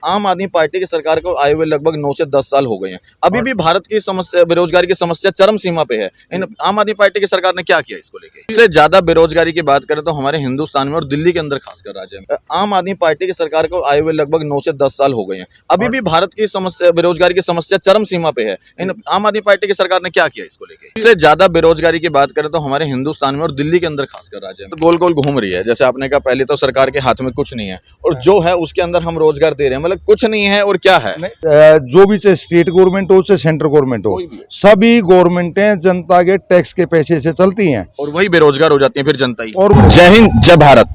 आम आदमी पार्टी की सरकार को आए हुए लगभग 9 से 10 साल हो गए हैं। अभी भी भारत की समस्या, बेरोजगारी की समस्या चरम सीमा पे है। इन आम आदमी पार्टी की सरकार ने क्या किया इसको लेके? इससे ज्यादा बेरोजगारी की बात करें तो हमारे हिंदुस्तान में और दिल्ली के अंदर खासकर राज्य में आम आदमी पार्टी की सरकार को आए हुए लगभग 9 से 10 साल हो गए हैं। अभी भी भारत की समस्या, बेरोजगारी की समस्या चरम सीमा पे है। इन आम आदमी पार्टी की सरकार ने क्या किया इसको लेके? इससे ज्यादा बेरोजगारी की बात करें तो हमारे हिंदुस्तान में और दिल्ली के अंदर खासकर राज्य में गोल गोल घूम रही है। जैसे आपने कहा, पहले तो सरकार के हाथ में कुछ नहीं है और जो है उसके अंदर हम रोजगार दे रहे हैं, मतलब कुछ नहीं है और क्या है। जो भी चाहे स्टेट गवर्नमेंट हो चाहे सेंट्रल गवर्नमेंट हो, सभी गवर्नमेंटें जनता के टैक्स के पैसे से चलती हैं और वही बेरोजगार हो जाती है फिर जनता ही। और जय हिंद, जय भारत।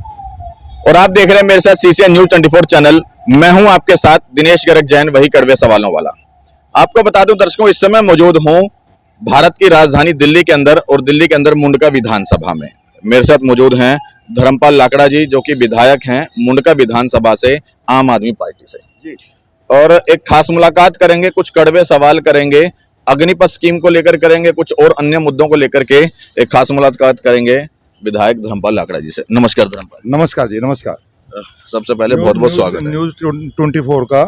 और आप देख रहे हैं मेरे साथ सीसीएन न्यूज 24 चैनल। मैं हूं आपके साथ दिनेश गर्ग जैन, वही कड़वे सवालों वाला। आपको बता दूं दर्शकों, इस समय मौजूद हूं भारत की राजधानी दिल्ली के अंदर और दिल्ली के अंदर मुंडका विधानसभा में। मेरे साथ मौजूद हैं धर्मपाल लाकड़ा जी, जो कि विधायक हैं मुंडका विधानसभा से, आम आदमी पार्टी से जी। और एक खास मुलाकात करेंगे, कुछ कड़वे सवाल करेंगे, अग्निपथ स्कीम को लेकर करेंगे, कुछ और अन्य मुद्दों को लेकर के एक खास मुलाकात करेंगे विधायक धर्मपाल लाकड़ा जी से। नमस्कार धर्मपाल। नमस्कार जी, नमस्कार। सबसे पहले बहुत बहुत स्वागत है। न्यूज 24 का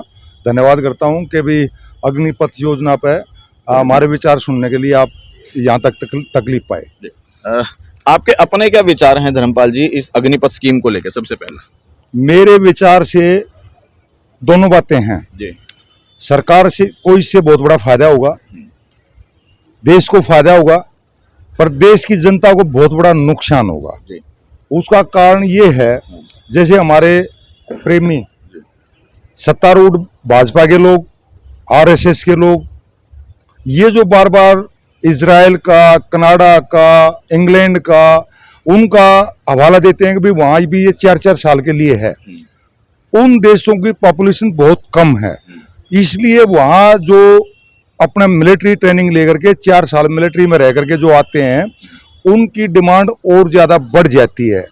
धन्यवाद करता हूं कि भी अग्निपथ योजना पे हमारे विचार सुनने के लिए आप यहाँ तक तकलीफ पाए। आपके अपने क्या विचार हैं धर्मपाल जी इस अग्निपथ स्कीम को लेकर? सबसे पहला मेरे विचार से दोनों बातें हैं जी। सरकार से कोई इससे बहुत बड़ा फायदा होगा, देश को फायदा होगा, पर देश की जनता को बहुत बड़ा नुकसान होगा जी। उसका कारण ये है, जैसे हमारे प्रेमी सत्तारूढ़ भाजपा के लोग, आरएसएस के लोग, ये जो बार बार इजराइल का, कनाडा का, इंग्लैंड का, उनका हवाला देते हैं कि भाई वहाँ भी ये 4-4 साल के लिए है। उन देशों की पॉपुलेशन बहुत कम है, इसलिए वहाँ जो अपना मिलिट्री ट्रेनिंग लेकर के 4 साल मिलिट्री में रह करके जो आते हैं, उनकी डिमांड और ज़्यादा बढ़ जाती है।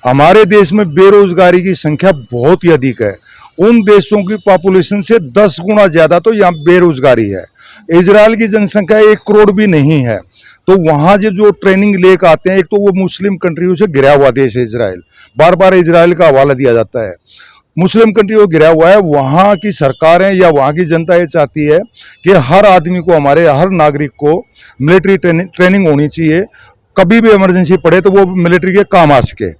हमारे देश में बेरोजगारी की संख्या बहुत ही अधिक है, उन देशों की पॉपुलेशन से 10 गुना ज़्यादा तो यहाँ बेरोजगारी है। इजराइल की जनसंख्या 1 करोड़ भी नहीं है, तो वहाँ जो ट्रेनिंग लेकर आते हैं, एक तो वो मुस्लिम कंट्रियों से घिरा हुआ देश है इजराइल, बार बार इजराइल का हवाला दिया जाता है, मुस्लिम कंट्रियों को घिरा हुआ है। वहाँ की सरकारें या वहाँ की जनता ये चाहती है कि हर आदमी को, हमारे हर नागरिक को मिलिट्री ट्रेनिंग होनी चाहिए, कभी भी इमरजेंसी पड़े तो वो मिलिट्री के काम आ सके।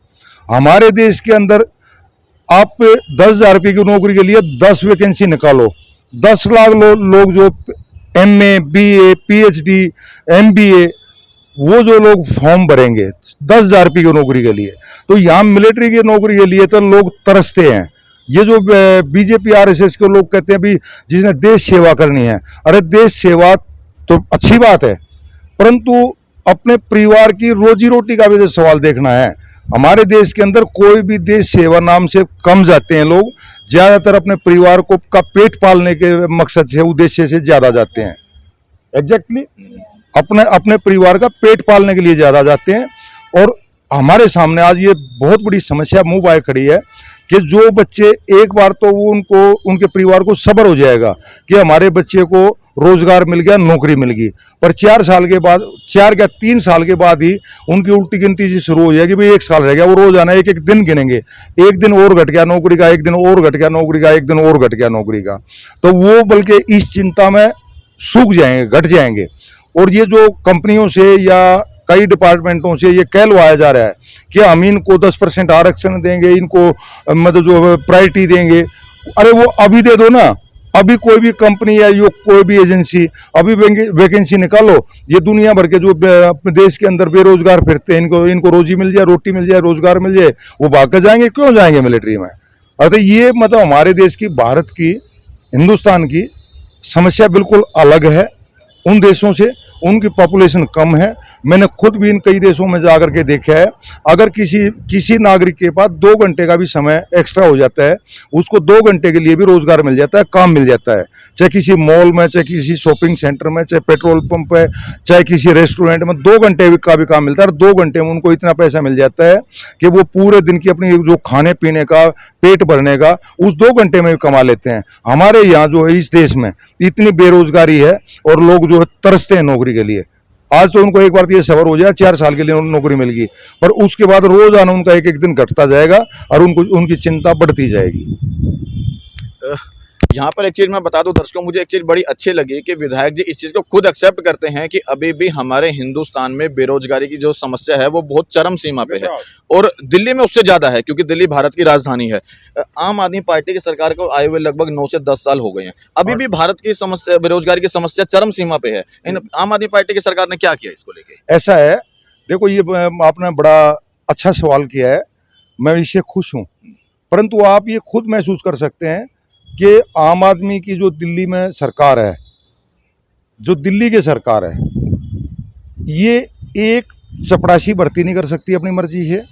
हमारे देश के अंदर आप 10,000 रुपये की नौकरी के लिए 10 वैकेंसी निकालो, 10 लाख लोग जो MA, BA, PhD, MBA, वो जो लोग फॉर्म भरेंगे 10,000 रुपये की नौकरी के लिए, तो यहाँ मिलिट्री की नौकरी के लिए तो लोग तरसते हैं। ये जो बीजेपी RSS के लोग कहते हैं भी जिसने देश सेवा करनी है, अरे देश सेवा तो अच्छी बात है, परंतु अपने परिवार की रोजी रोटी का भी तो सवाल देखना है। हमारे देश के अंदर कोई भी देश सेवा नाम से कम जाते हैं लोग, ज्यादातर अपने परिवार को का पेट पालने के मकसद से, उद्देश्य से ज्यादा जाते हैं। एग्जैक्टली अपने परिवार का पेट पालने के लिए ज्यादा जाते हैं। और हमारे सामने आज ये बहुत बड़ी समस्या मुंह बाय खड़ी है कि जो बच्चे एक बार तो वो उनके परिवार को सब्र हो जाएगा कि हमारे बच्चे को रोजगार मिल गया, नौकरी मिल गई, पर 4 साल के बाद, 4 या 3 साल के बाद ही उनकी उल्टी गिनती से शुरू हो जाएगी। भाई 1 साल रह गया, वो रोजाना एक दिन गिनेंगे, 1 दिन और घट गया नौकरी का, 1 दिन और घट गया नौकरी का, 1 दिन और घट गया नौकरी का, तो वो बल्कि इस चिंता में सूख जाएंगे, घट जाएंगे। और ये जो कंपनियों से या कई डिपार्टमेंटों से ये कहलवाया जा रहा है कि हम इनको 10% आरक्षण देंगे, इनको मतलब जो प्रायोरिटी देंगे, अरे वो अभी दे दो ना। अभी कोई भी कंपनी या यो कोई भी एजेंसी अभी वैकेंसी निकालो, ये दुनिया भर के जो देश के अंदर बेरोजगार फिरते हैं, इनको रोजी मिल जाए, रोटी मिल जाए, रोजगार मिल जाए, वो भाग कर जाएंगे। क्यों जाएंगे मिलिट्री में? अरे ये मतलब हमारे देश की, भारत की, हिंदुस्तान की समस्या बिल्कुल अलग है उन देशों से। उनकी पॉपुलेशन कम है, मैंने खुद भी इन कई देशों में जाकर के देखा है। अगर किसी नागरिक के पास 2 घंटे का भी समय एक्स्ट्रा हो जाता है, उसको 2 घंटे के लिए भी रोजगार मिल जाता है, काम मिल जाता है, चाहे किसी मॉल में, चाहे किसी शॉपिंग सेंटर में, चाहे पेट्रोल पंप पे, चाहे किसी रेस्टोरेंट में 2 घंटे का भी काम मिलता है। 2 घंटे में उनको इतना पैसा मिल जाता है कि वो पूरे दिन की अपनी जो खाने पीने का, पेट भरने का, उस 2 घंटे में भी कमा लेते हैं। हमारे यहाँ जो है इस देश में इतनी बेरोजगारी है और लोग जो है तरसते हैं नौकरी के लिए। आज तो उनको एक बार ये सबर हो जाए, 4 साल के लिए नौकरी मिल गई, पर उसके बाद रोजाना उनका 1-1 दिन घटता जाएगा और उनकी चिंता बढ़ती जाएगी। यहाँ पर एक चीज मैं बता दूं दर्शकों, मुझे एक चीज बड़ी अच्छी लगी कि विधायक जी इस चीज को खुद एक्सेप्ट करते हैं कि अभी भी हमारे हिंदुस्तान में बेरोजगारी की जो समस्या है वो बहुत चरम सीमा पे है और दिल्ली में उससे ज्यादा है, क्योंकि दिल्ली भारत की राजधानी है। आम आदमी पार्टी की सरकार को आए हुए लगभग 9 से 10 साल हो गए हैं, अभी भी भारत की समस्या, बेरोजगारी की समस्या चरम सीमा पे है। इन आम आदमी पार्टी की सरकार ने क्या किया इसको लेके? ऐसा है, देखो ये आपने बड़ा अच्छा सवाल किया है, मैं इससे खुश हूँ। परंतु आप ये खुद महसूस कर सकते हैं कि आम आदमी की जो दिल्ली में सरकार है, जो दिल्ली की सरकार है, ये एक चपरासी भर्ती नहीं कर सकती अपनी मर्जी से,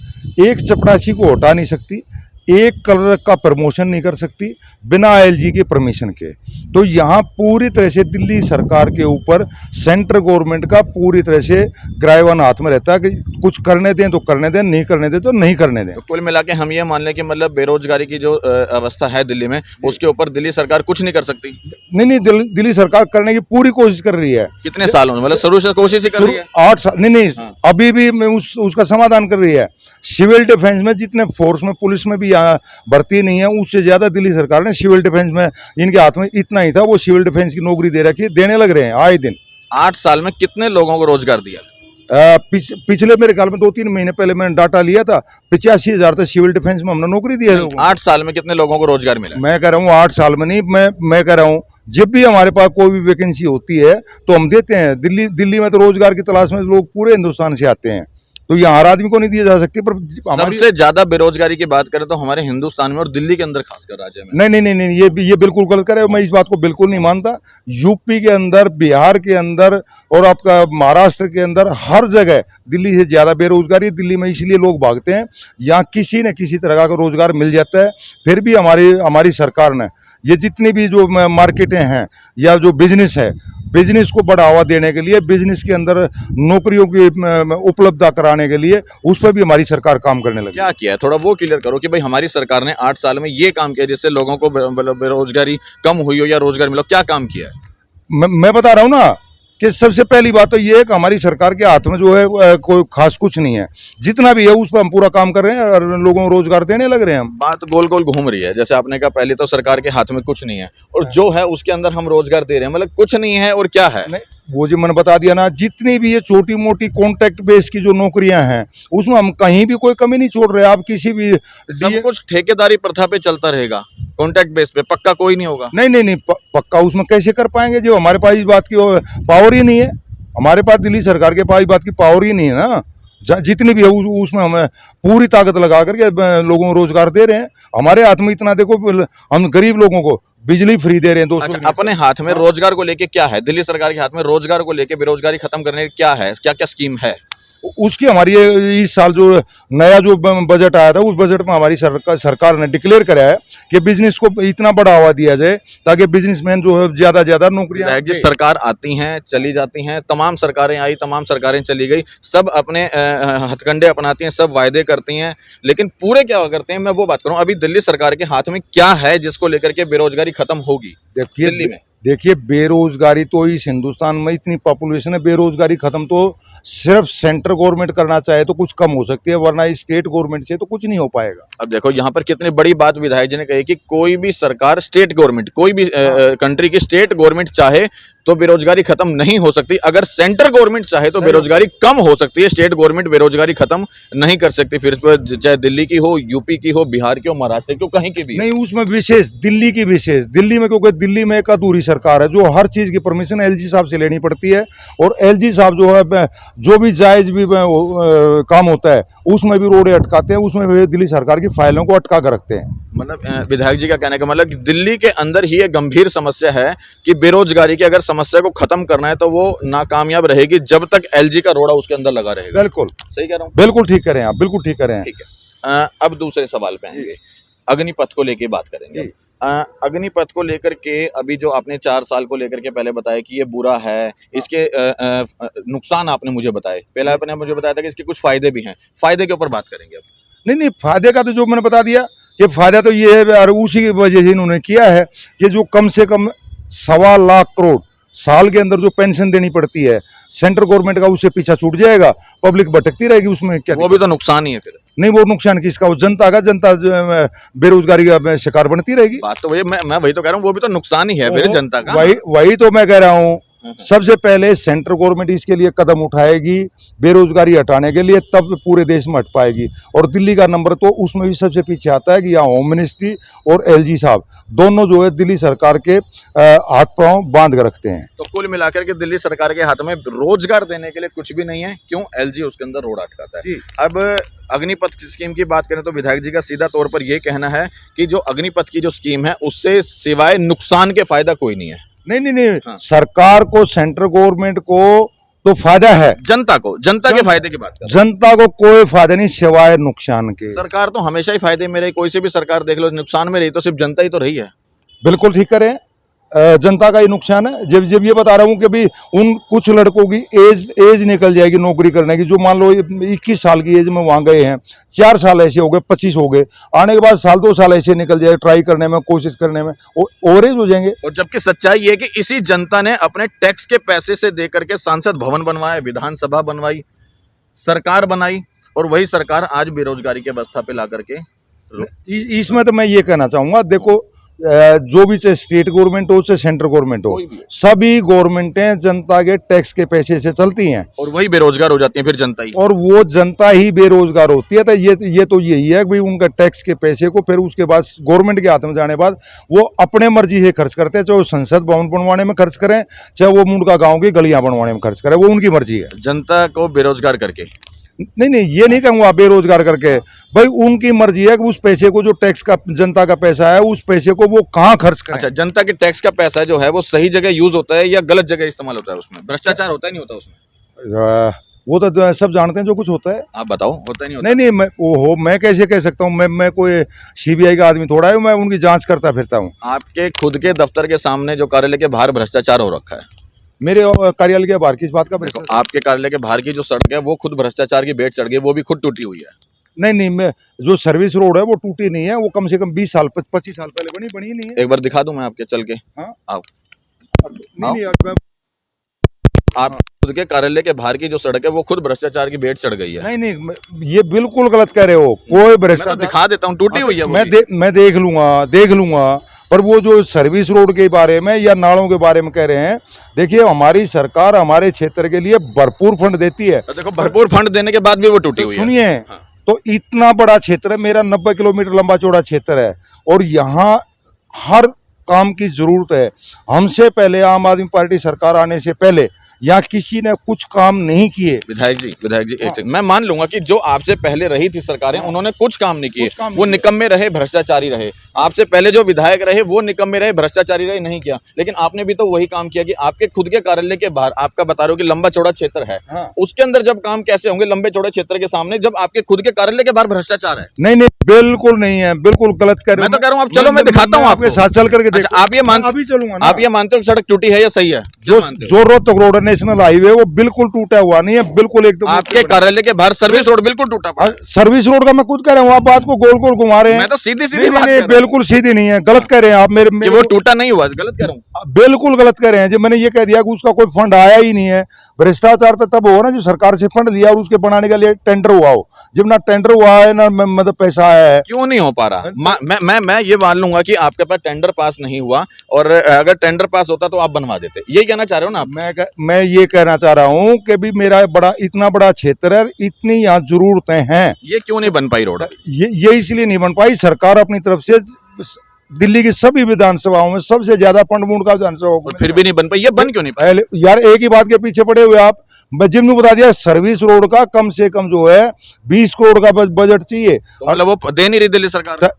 एक चपरासी को हटा नहीं सकती, एक क्लर्क का प्रमोशन नहीं कर सकती बिना एलजी के परमिशन के। तो यहाँ पूरी तरह से दिल्ली सरकार के ऊपर सेंट्रल गवर्नमेंट का पूरी तरह से ग्राइवान हाथ में रहता है कि कुछ करने दें तो करने दें, नहीं करने दें तो नहीं करने दें। तो कुल मिला के हम ये मान लें कि मतलब बेरोजगारी की जो अवस्था है दिल्ली में, उसके ऊपर दिल्ली सरकार कुछ नहीं कर सकती। नहीं, दिल्ली सरकार करने की पूरी कोशिश कर रही है। कितने सालों में, मतलब शुरू से कोशिश ही कर रही है? 8 साल नहीं, हाँ। अभी भी मैं उसका समाधान कर रही है। सिविल डिफेंस में जितने फोर्स में, पुलिस में भी यहाँ भर्ती नहीं है, उससे ज्यादा दिल्ली सरकार ने सिविल डिफेंस में, इनके हाथ में इतना ही था, वो सिविल डिफेंस की नौकरी दे रखी है, देने लग रहे हैं आए दिन। 8 साल में कितने लोगों को रोजगार दिया? पिछले मेरे ख्याल में 2-3 महीने पहले मैंने डाटा लिया था, 85,000 तो सिविल डिफेंस में हमने नौकरी दी है लोगों को। 8 साल में कितने लोगों को रोजगार मिला? मैं कह रहा हूँ 8 साल में नहीं, मैं कह रहा हूँ जब भी हमारे पास कोई भी वैकेंसी होती है तो हम देते हैं। दिल्ली में तो रोजगार की तलाश में लोग पूरे हिंदुस्तान से आते हैं, तो यहाँ हर आदमी को नहीं दिया जा सकती। पर सबसे ज्यादा बेरोजगारी की बात करें तो हमारे हिंदुस्तान में और दिल्ली के अंदर खासकर राज्य में। नहीं, ये बिल्कुल गलत करे, मैं इस बात को बिल्कुल नहीं मानता। यूपी के अंदर, बिहार के अंदर और आपका महाराष्ट्र के अंदर हर जगह दिल्ली से ज्यादा बेरोजगारी। दिल्ली में इसलिए लोग भागते हैं, यहाँ किसी न किसी तरह का रोजगार मिल जाता है। फिर भी हमारी सरकार ने ये जितनी भी जो मार्केटें हैं या जो बिजनेस है, बिजनेस को बढ़ावा देने के लिए, बिजनेस के अंदर नौकरियों की उपलब्धता कराने के लिए, उस पर भी हमारी सरकार काम करने लगी। क्या किया है, थोड़ा वो क्लियर करो कि भाई हमारी सरकार ने 8 साल में ये काम किया जिससे लोगों को बेरोजगारी कम हुई हो या रोजगार मिला, क्या काम किया है? मैं बता रहा हूँ ना कि सबसे पहली बात तो ये है कि हमारी सरकार के हाथ में जो है कोई खास कुछ नहीं है। जितना भी है उस पर हम पूरा काम कर रहे हैं और लोगों को रोजगार देने लग रहे हैं हम। बात गोल गोल घूम रही है, जैसे आपने कहा पहले तो सरकार के हाथ में कुछ नहीं है और जो है उसके अंदर हम रोजगार दे रहे हैं, मतलब कुछ नहीं है और क्या है? नहीं, वो जो मैंने बता दिया ना, जितनी भी ये छोटी मोटी कॉन्ट्रैक्ट बेस की जो नौकरियां हैं उसमें हम कहीं भी कोई कमी नहीं छोड़ रहे। आप किसी भी सब कुछ ठेकेदारी प्रथा पे चलता रहेगा, कॉन्ट्रैक्ट बेस पे, पक्का कोई नहीं होगा। नहीं, पक्का उसमें कैसे कर पाएंगे जब हमारे पास इस बात की पावर ही नहीं है। हमारे पास दिल्ली सरकार के पास इस बात की पावर ही नहीं है ना। जितनी भी है उसमें हमें पूरी ताकत लगा करके लोगों को रोजगार दे रहे हैं। हमारे हाथ में इतना, देखो हम गरीब लोगों को बिजली फ्री दे रहे हैं 200। अच्छा, अपने हाथ में रोजगार को लेके क्या है? दिल्ली सरकार के हाथ में रोजगार को लेके, बेरोजगारी खत्म करने के क्या है, क्या क्या स्कीम है? उसकी हमारी इस साल जो नया जो बजट आया था, उस बजट में हमारी सरकार ने डिक्लेयर करा है कि बिजनेस को इतना बढ़ावा दिया जाए ताकि बिजनेसमैन जो है ज्यादा नौकरियां। जिस सरकार आती हैं चली जाती हैं, तमाम सरकारें आई, तमाम सरकारें चली गई, सब अपने हथकंडे अपनाती हैं, सब वायदे करती हैं, लेकिन पूरे क्या करते हैं मैं वो बात करूं। अभी दिल्ली सरकार के हाथ में क्या है जिसको लेकर के बेरोजगारी खत्म होगी दिल्ली में? देखिए, बेरोजगारी तो इस हिंदुस्तान में इतनी पॉपुलेशन है, बेरोजगारी खत्म तो सिर्फ सेंट्रल गवर्नमेंट करना चाहे तो कुछ कम हो सकती है, वरना स्टेट गवर्नमेंट से तो कुछ नहीं हो पाएगा। अब देखो यहाँ पर कितनी बड़ी बात विधायक जी ने कही कि कोई भी सरकार, स्टेट गवर्नमेंट, कोई भी कंट्री की स्टेट गवर्नमेंट चाहे तो बेरोजगारी खत्म नहीं हो सकती। अगर सेंट्रल गवर्नमेंट चाहे तो बेरोजगारी कम हो सकती है, स्टेट गवर्नमेंट बेरोजगारी खत्म नहीं कर सकती। फिर चाहे दिल्ली की हो, यूपी की हो, बिहार की हो, महाराष्ट्र की हो, कहीं की भी नहीं, उसमें विशेष दिल्ली की विशेष, दिल्ली में, क्योंकि दिल्ली में एक अधूरी सरकार है जो हर चीज की परमिशन एलजी साहब से लेनी पड़ती है, और एलजी साहब जो है जो भी जायज भी काम होता है उसमें भी रोड़े अटकाते हैं, उसमें भी दिल्ली सरकार की फाइलों को अटका कर रखते हैं। मतलब विधायक जी का कहने का मतलब दिल्ली के अंदर ही एक गंभीर समस्या है कि बेरोजगारी की अगर समस्या को खत्म करना है तो वो नाकामयाब रहेगी जब तक एलजी का रोड़ा उसके अंदर लगा रहेगा। बिल्कुल सही कह रहा हूँ? बिल्कुल ठीक करें आप, बिल्कुल ठीक करें। ठीक है, अब दूसरे सवाल पे आएंगे, अग्निपथ को लेके बात करेंगे। अग्निपथ को लेकर के अभी जो आपने 4 साल को लेकर के पहले बताया कि ये बुरा है, इसके नुकसान आपने मुझे बताए, पहले आपने मुझे बताया था कि इसके कुछ फायदे भी हैं, फायदे के ऊपर बात करेंगे अब। नहीं, फायदे का तो जो मैंने बता दिया कि फायदा तो ये है, और उसी की वजह से इन्होंने किया है कि जो कम से कम 1.25 लाख करोड़ साल के अंदर जो पेंशन देनी पड़ती है सेंट्रल गवर्नमेंट का, उससे पीछा छूट जाएगा, पब्लिक भटकती रहेगी उसमें। क्या वो भी तो नुकसान ही है फिर। नहीं वो नुकसान किसका, वो जनता का, जनता जो है, बेरोजगारी का शिकार बनती रहेगी। बात तो वही, मैं वही तो कह रहा हूँ, वो भी तो नुकसान ही है मेरे जनता का। वही तो मैं कह रहा हूँ, सबसे पहले सेंट्रल गवर्नमेंट इसके लिए कदम उठाएगी बेरोजगारी हटाने के लिए, तब पूरे देश में हट पाएगी। और दिल्ली का नंबर तो उसमें भी सबसे पीछे आता है कि यहाँ होम मिनिस्ट्री और एलजी साहब दोनों जो है दिल्ली सरकार के हाथ पांव बांध कर रखते हैं। तो कुल मिलाकर के दिल्ली सरकार के हाथ में रोजगार देने के लिए कुछ भी नहीं है, क्यों? एलजी उसके अंदर रोड अटकाता है। अब अग्निपथ स्कीम की बात करें तो विधायक जी का सीधा तौर पर यह कहना है कि जो अग्निपथ की जो स्कीम है उससे सिवाय नुकसान के फायदा कोई नहीं है। नहीं, हाँ। सरकार को, सेंट्रल गवर्नमेंट को तो फायदा है, जनता को, जनता के फायदे की बात कर। जनता को कोई फायदा नहीं सिवाय नुकसान के। सरकार तो हमेशा ही फायदे में रही, कोई सी भी सरकार देख लो, नुकसान में रही तो सिर्फ जनता ही तो रही है। बिल्कुल ठीक करें, जनता का ही नुकसान है। जब ये बता रहा हूँ कि भाई उन कुछ लड़कों की एज निकल जाएगी नौकरी करने की, जो मान लो 21 साल की एज में वहां गए हैं, 4 साल ऐसे हो गए, 25 हो गए, आने के बाद साल 2 साल ऐसे निकल जाए ट्राई करने में, कोशिश करने में, और एज हो जाएंगे। और जबकि सच्चाई ये है कि इसी जनता ने अपने टैक्स के पैसे से दे करके सांसद भवन बनवाए, विधानसभा बनवाई, सरकार बनाई, और वही सरकार आज बेरोजगारी के अवस्था पे ला करके। इसमें तो मैं ये कहना चाहूंगा, देखो जो भी चाहे स्टेट गवर्नमेंट हो चाहे सेंट्रल गवर्नमेंट हो, सभी गवर्नमेंटें जनता के टैक्स के पैसे से चलती हैं, और वही बेरोजगार हो जाती है फिर जनता ही, और वो जनता ही बेरोजगार होती है। तो ये तो यही है कि भाई उनका टैक्स के पैसे को फिर उसके बाद गवर्नमेंट के हाथ में जाने के बाद वो अपने मर्जी से खर्च करते हैं, चाहे वो संसद भवन बनवाने में खर्च करें, चाहे वो मुंडका गाँव की गलियां बनवाने में खर्च करें, वो उनकी मर्जी है। जनता को बेरोजगार करके नहीं, ये नहीं कहूँगा बेरोजगार करके, भाई उनकी मर्जी है कि उस पैसे को, जो टैक्स का जनता का पैसा है, उस पैसे को वो कहाँ खर्च करें। अच्छा, जनता के टैक्स का पैसा जो है वो सही जगह यूज होता है या गलत जगह इस्तेमाल होता है? उसमें भ्रष्टाचार होता है नहीं होता उसमें? वो तो सब जानते हैं जो कुछ होता है। आप बताओ, होता नहीं होता? नहीं, मैं कैसे कह सकता हूँ, मैं कोई सीबीआई का आदमी थोड़ा है, मैं उनकी जांच करता फिरता हूँ। आपके खुद के दफ्तर के सामने जो कार्यालय के बाहर भ्रष्टाचार हो रखा है, मेरे कार्यालय के बाहर किस बात का? देखो, आपके कार्यालय के बाहर की जो सड़क है वो खुद भ्रष्टाचार की भेंट चढ़ गई, वो भी खुद टूटी हुई है। नहीं, मैं जो सर्विस रोड है वो टूटी नहीं है, वो कम से कम 20 साल 25 साल पहले बनी नहीं है। एक बार दिखा दूं मैं आपके चल के? हाँ? आओ। नहीं, आप खुद के कार्यालय के बाहर की जो सड़क है वो खुद भ्रष्टाचार की भेंट चढ़ गई है। नहीं, ये बिल्कुल गलत कह रहे हो, कोई भ्रष्टाचार। दिखा देता हूँ, टूटी हुई है वो मैं देख लूंगा, पर वो जो सर्विस रोड के बारे में या नालों के बारे में कह रहे हैं, देखिए हमारी सरकार हमारे क्षेत्र के लिए भरपूर फंड देती है। देखो, भरपूर फंड देने के बाद भी वो टूटी हुई है। सुनिए, तो इतना बड़ा क्षेत्र है, मेरा 90 किलोमीटर लंबा चौड़ा क्षेत्र है, और यहाँ हर काम की जरूरत है। हमसे पहले आम आदमी पार्टी सरकार आने से पहले यहाँ किसी ने कुछ काम नहीं किए। विधायक जी एक सेकंड, मैं मान लूंगा कि जो आपसे पहले रही थी सरकारें, उन्होंने कुछ काम नहीं किए, वो निकम्मे रहे, भ्रष्टाचारी रहे। आपसे पहले जो विधायक रहे वो निकम्मे रहे, भ्रष्टाचारी रहे, नहीं किया। लेकिन आपने भी तो वही काम किया कि आपके खुद के कार्यालय के बाहर, आपका बता रहे हो कि लंबा चौड़ा क्षेत्र है, उसके अंदर जब काम कैसे होंगे लंबे चौड़े क्षेत्र के सामने, जब आपके खुद के कार्यालय के बाहर भ्रष्टाचार है? नहीं, बिल्कुल नहीं है, बिल्कुल गलत कर रहे हो। मैं तो कह रहा हूँ, आप चलो, मैं दिखाता हूँ आपके साथ चल करके देखो। आप ये मानते, अभी चलूंगा ना। आप ये मानते हो सड़क टूटी है या सही है? जो रोहतक रोड नेशनल हाईवे वो बिल्कुल टूटा हुआ नहीं है, बिल्कुल एकदम। आपके कार्यालय के बाहर सर्विस रोड बिल्कुल टूटा पड़ा। सर्विस रोड का मैं खुद कह रहा हूँ, आप बात को गोल गोल घुमा रहे हैं। मैं तो सीधी बात नहीं, कर रहा हूं। बिल्कुल सीधी नहीं है, गलत कह रहे हैं आप। मेरे वो टूटा नहीं हुआ, गलत कह रहा हूँ? बिल्कुल गलत कह रहे हैं। जब मैंने ये कह दिया कि उसका कोई फंड आया ही नहीं है, भ्रष्टाचार तो तब होगा ना जब सरकार से फंड लिया और उसके बनाने के लिए टेंडर हुआ हो। जब ना टेंडर हुआ है ना मतलब पैसा आया है, क्यों नहीं हो पा रहा? मैं ये मान लूंगा कि आपके पास टेंडर पास नहीं हुआ, और अगर टेंडर पास होता तो आप बनवा देते, यही कहना चाह रहे हो ना आप? मैं ये कहना चाह रहा हूँ कि भी मेरा इतना बड़ा क्षेत्र है, इतनी यहाँ जरूरतें हैं, ये क्यों नहीं बन पाई रोड? ये इसलिए नहीं बन पाई, सरकार अपनी तरफ से दिल्ली की सभी विधानसभाओं में सबसे ज्यादा फंड मुंडका विधानसभा, फिर भी नहीं बन पाई। ये बन क्यों नहीं पाई? यार एक ही बात के पीछे पड़े हुए आप। जिम्मे बता दिया, सर्विस रोड का कम से कम जो है 20 करोड़ का बजट चाहिए, तो मतलब वो दे नहीं रही दिल्ली सरकार?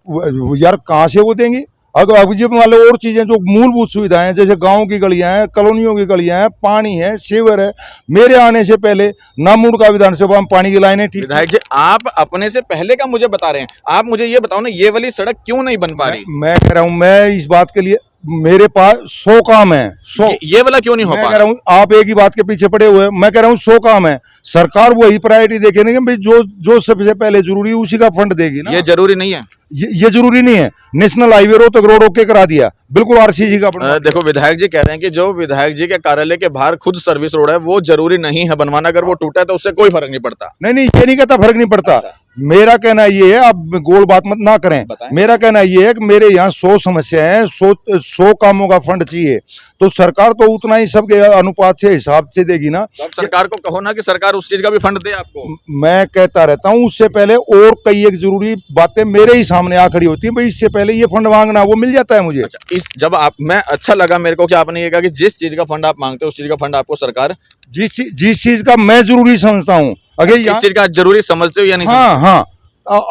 यार कहाँ से वो देंगी? अगर अब जी मान लो और चीजें जो मूलभूत सुविधाएं हैं, जैसे गांव की गलियां हैं, कॉलोनियों की गलियां हैं, पानी है, सीवर है, मेरे आने से पहले ना मुंडका विधानसभा में पानी की लाइनें ठीक। विधायक जी, आप अपने से पहले का मुझे बता रहे हैं, आप मुझे ये बताओ ना, ये वाली सड़क क्यों नहीं बन पा रही? मैं कह रहा हूँ, मैं इस बात के लिए मेरे पास 100 काम है, 100। ये वाला क्यों नहीं हो पा रहा? मैं कह रहा हूँ आप एक ही बात के पीछे पड़े हुए हैं। मैं कह रहा हूँ 100 काम है, सरकार वही प्रायोरिटी देखेगी भाई, जो सबसे पहले जरूरी है उसी का फंड देगी ना। ये जरूरी नहीं है। ये जरूरी नहीं है। नेशनल हाईवे रोड ओके करा दिया, बिल्कुल आरसीसी का बनवा दिया। देखो विधायक जी कह रहे हैं कि जो विधायक जी के कार्यालय के बाहर खुद सर्विस रोड है वो जरूरी नहीं है बनवाना, अगर वो टूटा है तो उससे कोई फर्क नहीं पड़ता। नहीं, ये नहीं कहता फर्क नहीं पड़ता। मेरा कहना ये है, आप गोल बात मत ना करें। बताएं। मेरा कहना ये है कि मेरे यहाँ 100 समस्याएं हैं, 100 कामों का फंड चाहिए, तो सरकार तो उतना ही सबके अनुपात से हिसाब से देगी ना। तो आप सरकार को कहो ना कि सरकार उस चीज का भी फंड दे आपको। मैं कहता रहता हूँ, उससे पहले और कई एक जरूरी बातें मेरे ही सामने आ खड़ी होती हैं, भाई इससे पहले ये फंड मांगना, वो मिल जाता है मुझे। अच्छा, इस जब आप मैं अच्छा लगा मेरे को कि आपने ये कहा कि जिस चीज का फंड आप मांगते हो उस चीज का फंड आपको सरकार, जिस चीज का मैं जरूरी समझता हूँ, अगर इस चीज का जरूरी समझते हो या नहीं? हाँ,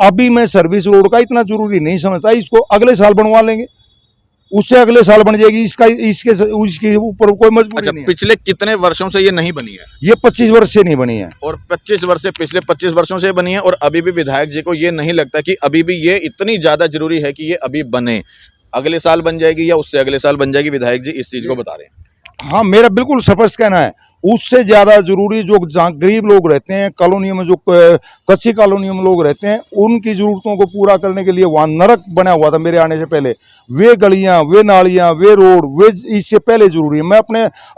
अभी मैं सर्विस रोड का इतना जरूरी नहीं समझता, इसको अगले साल बनवा लेंगे, उससे अगले साल बन जाएगी, इसके ऊपर कोई मजबूरी अच्छा, नहीं है। पिछले कितने वर्षों से ये नहीं बनी है? ये 25 वर्ष से नहीं बनी है। और 25 वर्ष से, पिछले 25 वर्षों से बनी है, और अभी भी विधायक जी को ये नहीं लगता कि अभी भी ये इतनी ज्यादा जरूरी है कि ये अभी बने, अगले साल बन जाएगी या उससे अगले साल बन जाएगी? विधायक जी इस चीज को बता रहे हैं। हाँ, मेरा बिल्कुल स्पष्ट कहना है, उससे ज्यादा जरूरी जो जहाँ गरीब लोग रहते हैं, कॉलोनियों में जो कच्ची कॉलोनियों में लोग रहते हैं, उनकी जरूरतों को पूरा करने के लिए वहाँ नरक बना हुआ था मेरे आने से पहले। वे गलियां, वे नालियां, वे रोड, वे इससे पहले जरूरी है। मैं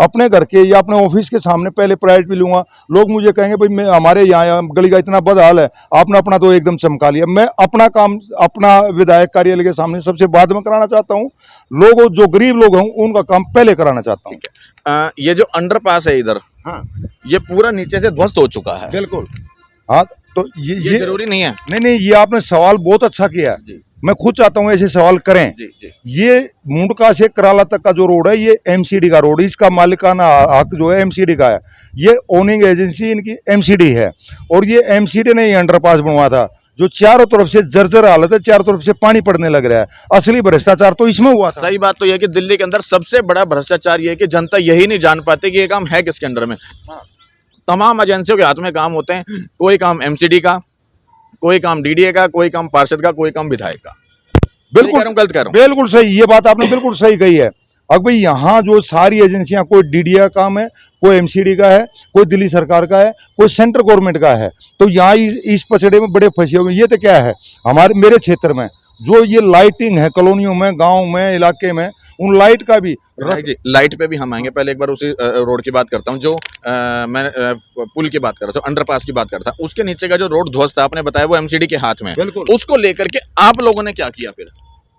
अपने घर के या अपने ऑफिस के सामने पहले प्रायोरिटी लूंगा। लोग मुझे कहेंगे भाई हमारे यहाँ गली का इतना बद हाल है, आपने अपना तो एकदम चमका लिया। मैं अपना काम अपना विधायक कार्यालय के सामने सबसे बाद में कराना चाहता हूँ, लोगों जो गरीब लोग हैं उनका काम पहले कराना चाहता हूँ। ये जो अंडरपास है इधर, हाँ, ये पूरा नीचे से ध्वस्त हो चुका है। बिल्कुल। हाँ, तो ये जरूरी नहीं है। नहीं, ये आपने सवाल बहुत अच्छा किया। जी। मैं खुद चाहता हूँ ऐसे सवाल करें। जी जी। ये मुंडका से कराला तक का जो रोड है, ये एमसीडी का रोड, इसका मालिकाना हक जो है एमसीडी का है। ये ओनिंग एजेंसी इनकी एमसीडी है, और ये एमसीडी ने ये अंडरपास बनवा था, जो चारों तरफ से जर्जर हालत है, चारों तरफ से पानी पड़ने लग रहा है। असली भ्रष्टाचार तो इसमें हुआ था। सही बात तो यह है कि दिल्ली के अंदर सबसे बड़ा भ्रष्टाचार ये है कि जनता यही नहीं जान पाती कि ये काम है किसके अंडर में। हाँ। तमाम एजेंसियों के हाथ में काम होते हैं, कोई काम एमसीडी का, कोई काम डीडीए का, कोई काम पार्षद का, कोई काम विधायक का। बिल्कुल गलत कह रहा हूं? बिल्कुल सही, ये बात आपने बिल्कुल सही कही है। अब भाई यहाँ जो सारी एजेंसियां, कोई डीडीए का काम है, कोई एमसीडी का है, कोई दिल्ली सरकार का है, कोई सेंट्रल गवर्नमेंट का है, तो यहाँ इस पचड़े में बड़े फंसे हुए। ये तो क्या है, मेरे क्षेत्र में जो ये लाइटिंग है कॉलोनियों में, गांव में, इलाके में, उन लाइट का भी जी, लाइट पे भी हम आएंगे। पहले एक बार उसी रोड की बात करता हूँ जो मैं पुल की बात कर रहा था, अंडरपास की बात कर रहा था। उसके नीचे का जो रोड ध्वस्त था, आपने बताया वो एमसीडी के हाथ में। बिल्कुल। उसको लेकर के आप लोगों ने क्या किया फिर?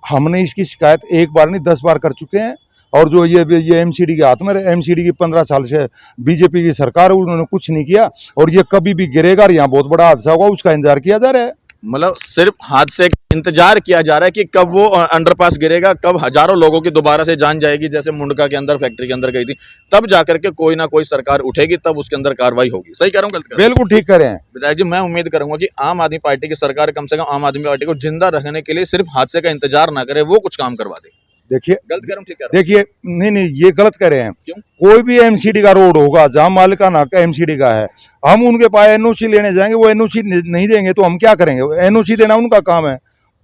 हमने इसकी शिकायत एक बार नहीं 10 बार कर चुके हैं, और जो ये एमसीडी के हाथ में, एमसीडी की 15 साल से बीजेपी की सरकार है, उन्होंने कुछ नहीं किया, और ये कभी भी गिरेगा और यहाँ बहुत बड़ा हादसा होगा, उसका इंतजार किया जा रहा है। मतलब सिर्फ हादसे का इंतजार किया जा रहा है कि कब वो अंडरपास गिरेगा, कब हजारों लोगों की दोबारा से जान जाएगी, जैसे मुंडका के अंदर फैक्ट्री के अंदर गई थी, तब जाकर के कोई ना कोई सरकार उठेगी, तब उसके अंदर कार्रवाई होगी। सही कह रहा हूँ गलत कह रहा हूं? बिल्कुल ठीक करें विधायक जी, मैं उम्मीद करूंगा कि आम आदमी पार्टी की सरकार कम से कम आम आदमी पार्टी को जिंदा रखने के लिए सिर्फ हादसे का इंतजार ना करे, वो कुछ काम करवा दे। देखिए, गलत कह रहा हूं? ठीक कह रहा हूं? देखिए, नहीं, ये गलत कह रहे हैं। क्यों? कोई भी एमसीडी का रोड होगा जहां मालिकाना हक एमसीडी का है, हम उनके पास एनओसी लेने जाएंगे, वो एनओसी नहीं देंगे तो हम क्या करेंगे? एनओसी देना उनका काम है,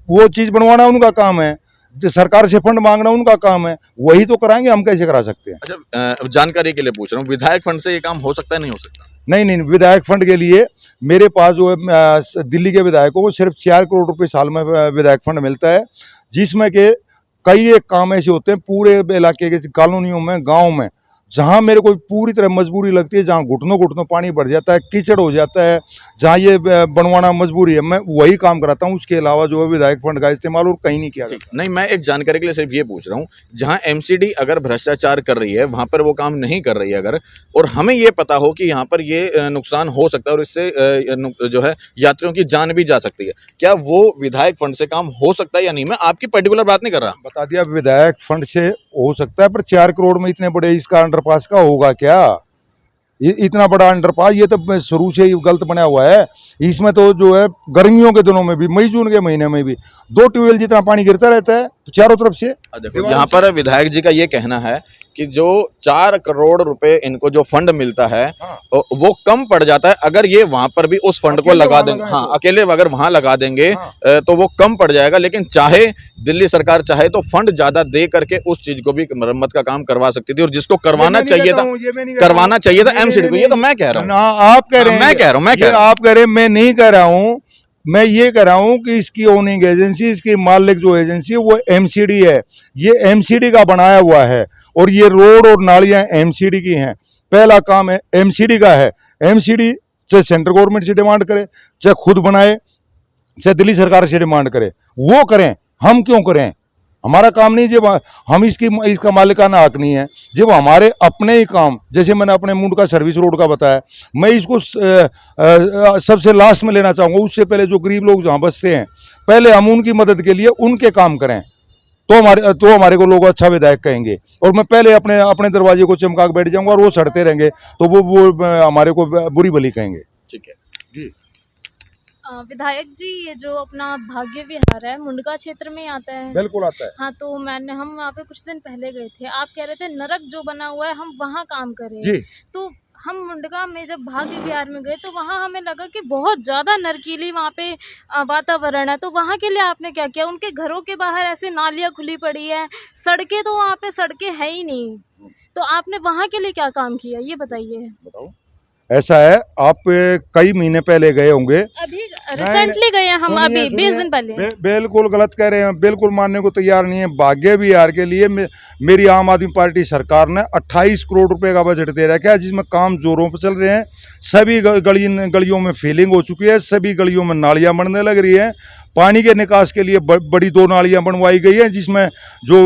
वो चीज बनवाना उनका काम है, सरकार से फंड मांगना उनका काम है, वही तो कराएंगे, हम कैसे करा सकते हैं? अच्छा, जानकारी के लिए पूछ रहा हूँ, विधायक फंड से ये काम हो सकता है, नहीं हो सकता? नहीं, विधायक फंड के लिए मेरे पास जो है दिल्ली के विधायकों को सिर्फ 4 करोड़ रुपए साल में विधायक फंड मिलता है, जिसमें के कई एक काम ऐसे होते हैं पूरे इलाके के कॉलोनियों में, गांव में, जहां मेरे को पूरी तरह मजबूरी लगती है, जहां घुटनों पानी भर जाता है, कीचड़ हो जाता है, जहां ये बनवाना मजबूरी है, मैं वही काम कराता हूं। उसके अलावा जो है विधायक फंड का इस्तेमाल और कहीं नहीं किया जाता। नहीं, मैं एक जानकारी के लिए सिर्फ ये पूछ रहा हूँ, जहां एमसीडी अगर भ्रष्टाचार कर रही है, वहां पर वो काम नहीं कर रही है अगर, और हमें ये पता हो कि यहाँ पर ये नुकसान हो सकता है और इससे जो है यात्रियों की जान भी जा सकती है, क्या वो विधायक फंड से काम हो सकता है या नहीं? मैं आपकी पर्टिकुलर बात नहीं कर रहा। बता दिया, विधायक फंड से हो सकता है, पर 4 करोड़ में इतने बड़े इसका अंडरपास का होगा क्या? इतना बड़ा अंडरपास ये तो शुरू से ही गलत बना हुआ है। इसमें तो जो है गर्मियों के दिनों में भी, मई जून के महीने में भी 2 ट्यूबवेल जितना पानी गिरता रहता है चारों तरफ से। देखो, यहाँ पर विधायक जी का ये कहना है कि जो 4 करोड़ रुपए इनको जो फंड मिलता है, हाँ, वो कम पड़ जाता है अगर ये वहां पर भी उस फंड को लगा देंगे। हाँ, अकेले अगर वहां लगा देंगे, हाँ, तो वो कम पड़ जाएगा। लेकिन चाहे दिल्ली सरकार चाहे तो फंड ज्यादा दे करके उस चीज को भी मरम्मत का काम करवा सकती थी, और जिसको करवाना चाहिए था करवाना चाहिए था एमसीडी को। ये तो मैं कह रहा हूँ, आप कह रहे हैं, मैं कह रहा हूँ, आप कह रहे हैं, मैं नहीं कह रहा हूँ। मैं ये कह रहा हूँ कि इसकी ओनिंग एजेंसी, इसकी मालिक जो एजेंसी है वो एमसीडी है। ये एमसीडी का बनाया हुआ है और ये रोड और नालियां एमसीडी की हैं। पहला काम है एमसीडी का है। एमसीडी चाहे सेंट्रल गवर्नमेंट से डिमांड करे, चाहे खुद बनाए, चाहे दिल्ली सरकार से डिमांड करे, वो करें। हम क्यों करें? हमारा काम नहीं। जब हम इसका मालिकाना हक नहीं है, जब हमारे अपने ही काम, जैसे मैंने अपने मुंडका सर्विस रोड का बताया, मैं इसको सबसे लास्ट में लेना चाहूँगा। उससे पहले जो गरीब लोग जहाँ बसते हैं, पहले हम उनकी मदद के लिए उनके काम करें, तो हमारे को लोग अच्छा विधायक कहेंगे। और मैं पहले अपने दरवाजे को चमका के बैठ जाऊंगा और वो सड़ते रहेंगे तो वो हमारे को बुरी भली कहेंगे। ठीक है जी। विधायक जी, ये जो अपना भाग्य विहार है मुंडका क्षेत्र में आता है। बिल्कुल आता है। हाँ, तो हम वहाँ पे कुछ दिन पहले गए थे। आप कह रहे थे नरक जो बना हुआ है हम वहाँ काम करें। जी। तो हम मुंडका में जब भाग्य विहार में गए तो वहाँ हमें लगा कि बहुत ज़्यादा नरकीली वहाँ पे वातावरण है। तो वहाँ के लिए आपने क्या किया? उनके घरों के बाहर ऐसे नालियाँ खुली पड़ी है, सड़कें तो वहाँ पे सड़कें है ही नहीं। तो आपने वहाँ के लिए क्या काम किया, ये बताइए। बताओ। ऐसा है, आप कई महीने पहले गए होंगे। अभी रिसेंटली गए हैं हम, अभी 20 दिन पहले। बिल्कुल गलत कह रहे हैं, बिल्कुल मानने को तैयार नहीं है। भाग्य विहार के लिए मेरी आम आदमी पार्टी सरकार ने 28 करोड़ रुपए का बजट दे रखा है, जिसमें काम जोरों पर चल रहे हैं। सभी गलियों में फिलिंग हो चुकी है, सभी गलियों में नालियां बनने लग रही है। पानी के निकास के लिए बड़ी 2 नालियां बनवाई गई है, जिसमें जो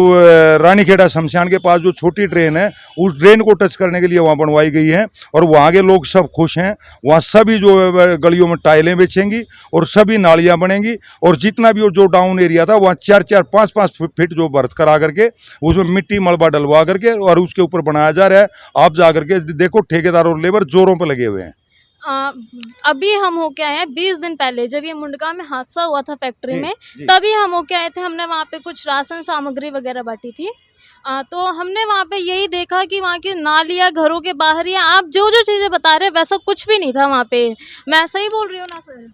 रानीखेड़ा शमशान के पास जो छोटी ट्रेन है, उस ट्रेन को टच करने के लिए वहाँ बनवाई गई है। और वहाँ के लोग सब खुश हैं। वहाँ सभी जो गलियों में टाइलें बिछेंगी और सभी नालियां बनेंगी। और जितना भी जो डाउन एरिया था, वहाँ 4-4, 5-5 फीट जो बर्थ करा करके उसमें मिट्टी मलबा डलवा करके और उसके ऊपर बनाया जा रहा है। आप जा करके देखो, ठेकेदार और लेबर जोरों पर लगे हुए हैं। अभी हम होके आए हैं 20 दिन पहले, जब ये मुंडका में हादसा हुआ था फैक्ट्री में, जी। तभी हम होके आए थे। हमने वहाँ पे कुछ राशन सामग्री वगैरह बांटी थी। तो हमने वहाँ पे यही देखा कि वहाँ की नालियाँ घरों के बाहर ही, आप जो जो चीज़ें बता रहे हैं वैसा कुछ भी नहीं था वहाँ पे। मैं सही बोल रही हूँ ना सर?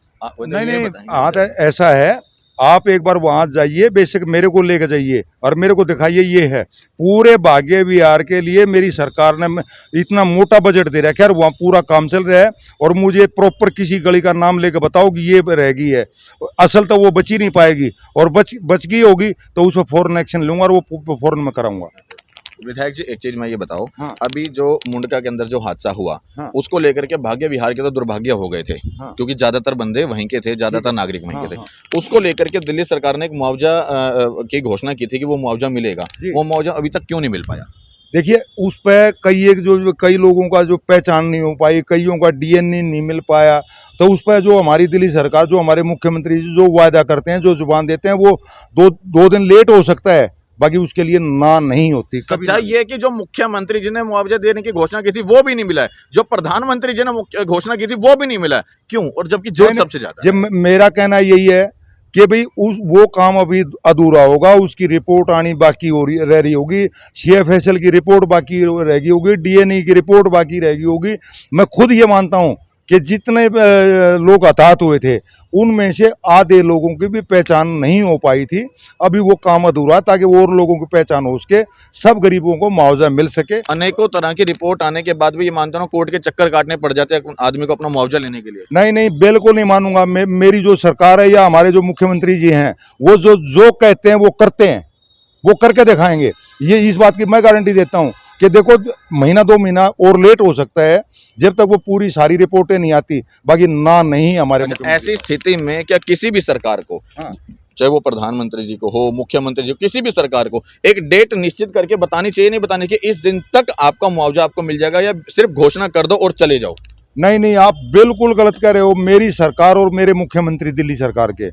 नहीं, हाँ, तो ऐसा है, आप एक बार वहाँ जाइए, बेशक मेरे को लेकर जाइए और मेरे को दिखाइए। ये है पूरे भाग्य विहार के लिए मेरी सरकार ने इतना मोटा बजट दे रखा है और वहाँ पूरा काम चल रहा है। और मुझे प्रॉपर किसी गली का नाम लेकर बताओ कि ये रह गई है, असल तो वो बच ही नहीं पाएगी। और बच गई होगी तो उस पर फौरन एक्शन लूंगा और वो फौरन मैं कराऊंगा। विधायक जी, एक चीज मैं ये बताओ, हाँ। अभी जो मुंडका के अंदर जो हादसा हुआ, हाँ। उसको लेकर के भाग्य विहार के तो दुर्भाग्य हो गए थे। हाँ। क्योंकि ज्यादातर बंदे वहीं के थे, ज्यादातर नागरिक वहीं के थे। हाँ। उसको लेकर के दिल्ली सरकार ने एक मुआवजा की घोषणा की थी कि वो मुआवजा मिलेगा। वो मुआवजा अभी तक क्यों नहीं मिल पाया? देखिए, उस पर कई लोगों का जो पहचान नहीं हो पाई, कईयों का डीएनए नहीं मिल पाया। तो उस पर जो हमारी दिल्ली सरकार, जो हमारे मुख्यमंत्री जी जो वायदा करते हैं, जो जुबान देते हैं, वो दो दिन लेट हो सकता है, बाकी उसके लिए ना नहीं होती। सच्चाई ये है कि जो मुख्यमंत्री जी ने मुआवजा देने की घोषणा की थी वो भी नहीं मिला है, जो प्रधानमंत्री जी ने घोषणा की थी वो भी नहीं मिला है। क्यों? और जबकि जरूरत सबसे ज्यादा है। मेरा कहना यही है कि भाई वो काम अभी अधूरा होगा, उसकी रिपोर्ट आनी बाकी रह रही होगी, CFSL की रिपोर्ट बाकी रह गई होगी, DNA की रिपोर्ट बाकी रह गई होगी। मैं खुद ये मानता हूँ कि जितने लोग हताहत हुए थे, उनमें से आधे लोगों की भी पहचान नहीं हो पाई थी। अभी वो काम अधूरा, ताकि और लोगों की पहचान हो सके, सब गरीबों को मुआवजा मिल सके। अनेकों तरह की रिपोर्ट आने के बाद भी ये मानता हूँ कोर्ट के चक्कर काटने पड़ जाते हैं आदमी को अपना मुआवजा लेने के लिए। नहीं, बिल्कुल नहीं मानूंगा। मेरी जो सरकार है या हमारे जो मुख्यमंत्री जी हैं, वो जो कहते हैं वो करते हैं, वो करके दिखाएंगे। ये इस बात की मैं गारंटी देता हूँ कि देखो, महीना 2 महीना और लेट हो सकता है जब तक वो पूरी सारी रिपोर्टें नहीं आती, बाकी ना नहीं हमारे। ऐसी स्थिति में क्या किसी भी सरकार को, हाँ। चाहे वो प्रधानमंत्री जी को हो, मुख्यमंत्री जी को, किसी भी सरकार को एक डेट निश्चित करके बतानी चाहिए, नहीं बतानी चाहिए इस दिन तक आपका मुआवजा आपको मिल जाएगा, या सिर्फ घोषणा कर दो और चले जाओ? नहीं, आप बिल्कुल गलत कह रहे हो। मेरी सरकार और मेरे मुख्यमंत्री दिल्ली सरकार के,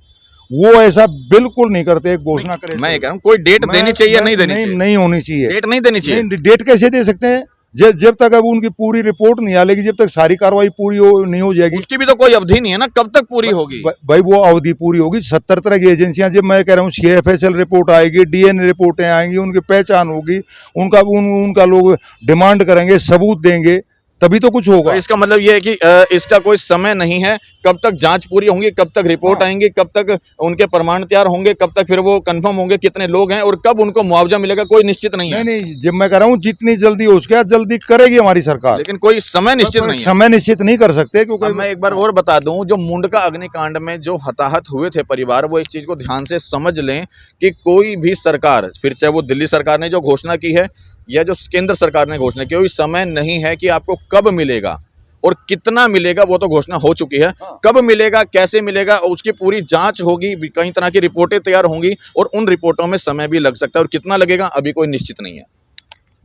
वो ऐसा बिल्कुल नहीं करते। घोषणा करें, मैं कह रहा हूँ कोई डेट देनी चाहिए या नहीं देनी चाहिए? नहीं होनी चाहिए। डेट नहीं देनी चाहिए। डेट कैसे दे सकते हैं? जब तक अब उनकी पूरी रिपोर्ट नहीं आएगी, जब तक सारी कार्रवाई पूरी नहीं हो जाएगी, उसकी भी तो कोई अवधि नहीं है ना, कब तक पूरी होगी? भाई वो अवधि पूरी होगी। 70 तरह की एजेंसियां, जब मैं कह रहा हूँ CFSL रिपोर्ट आएगी, DNA रिपोर्टें आएंगी, उनकी पहचान होगी, उनका लोग डिमांड करेंगे, सबूत देंगे, तभी तो कुछ तो होगा। इसका मतलब ये है कि इसका कोई समय नहीं है, कब तक जांच पूरी होंगी, कब तक रिपोर्ट आएंगी, कब तक उनके प्रमाण तैयार होंगे, कब तक फिर वो कंफर्म होंगे कितने लोग हैं और कब उनको मुआवजा मिलेगा, कोई निश्चित नहीं है। नहीं, जब मैं कह रहा हूँ जितनी जल्दी हो सके जल्दी करेगी हमारी सरकार, लेकिन कोई समय निश्चित पर नहीं है। समय निश्चित नहीं कर सकते, क्योंकि अब मैं एक बार और बता दूं, जो मुंडका अग्निकांड में जो हताहत हुए थे परिवार, वो एक चीज को ध्यान से समझ लें कि कोई भी सरकार, फिर चाहे वो दिल्ली सरकार ने जो घोषणा की है या जो केंद्र सरकार ने घोषणा की, कोई समय नहीं है कि आपको कब मिलेगा और कितना मिलेगा, वो तो घोषणा हो चुकी है। कब मिलेगा, कैसे मिलेगा, उसकी पूरी जांच होगी, कई तरह की रिपोर्टें तैयार होंगी और उन रिपोर्टों में समय भी लग सकता है और कितना लगेगा अभी कोई निश्चित नहीं है।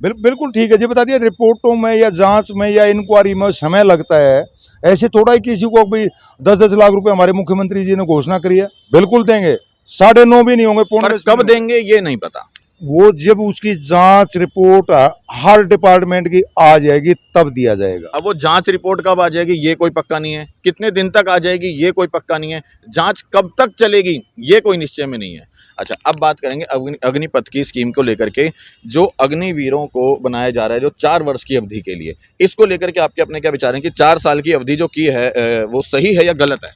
बिल्कुल ठीक है जी, बता दिया रिपोर्टों में या जांच में या इंक्वायरी में समय लगता है। ऐसे थोड़ा ही किसी को भाई 10-10 लाख रुपए हमारे मुख्यमंत्री जी ने घोषणा करी है, बिल्कुल देंगे, 9.5 भी नहीं होंगे, पर कब देंगे ये नहीं पता। वो जब उसकी जांच रिपोर्ट हर डिपार्टमेंट की आ जाएगी तब दिया जाएगा। अब वो जांच रिपोर्ट कब आ जाएगी ये कोई पक्का नहीं है, कितने दिन तक आ जाएगी ये कोई पक्का नहीं है, जांच कब तक चलेगी ये कोई निश्चय में नहीं है। अच्छा, अब बात करेंगे अग्निपथ की स्कीम को लेकर के, जो अग्निवीरों को बनाया जा रहा है जो 4 वर्ष की अवधि के लिए, इसको लेकर के आपके अपने क्या विचार हैं कि 4 साल की अवधि जो की है वो सही है या गलत है?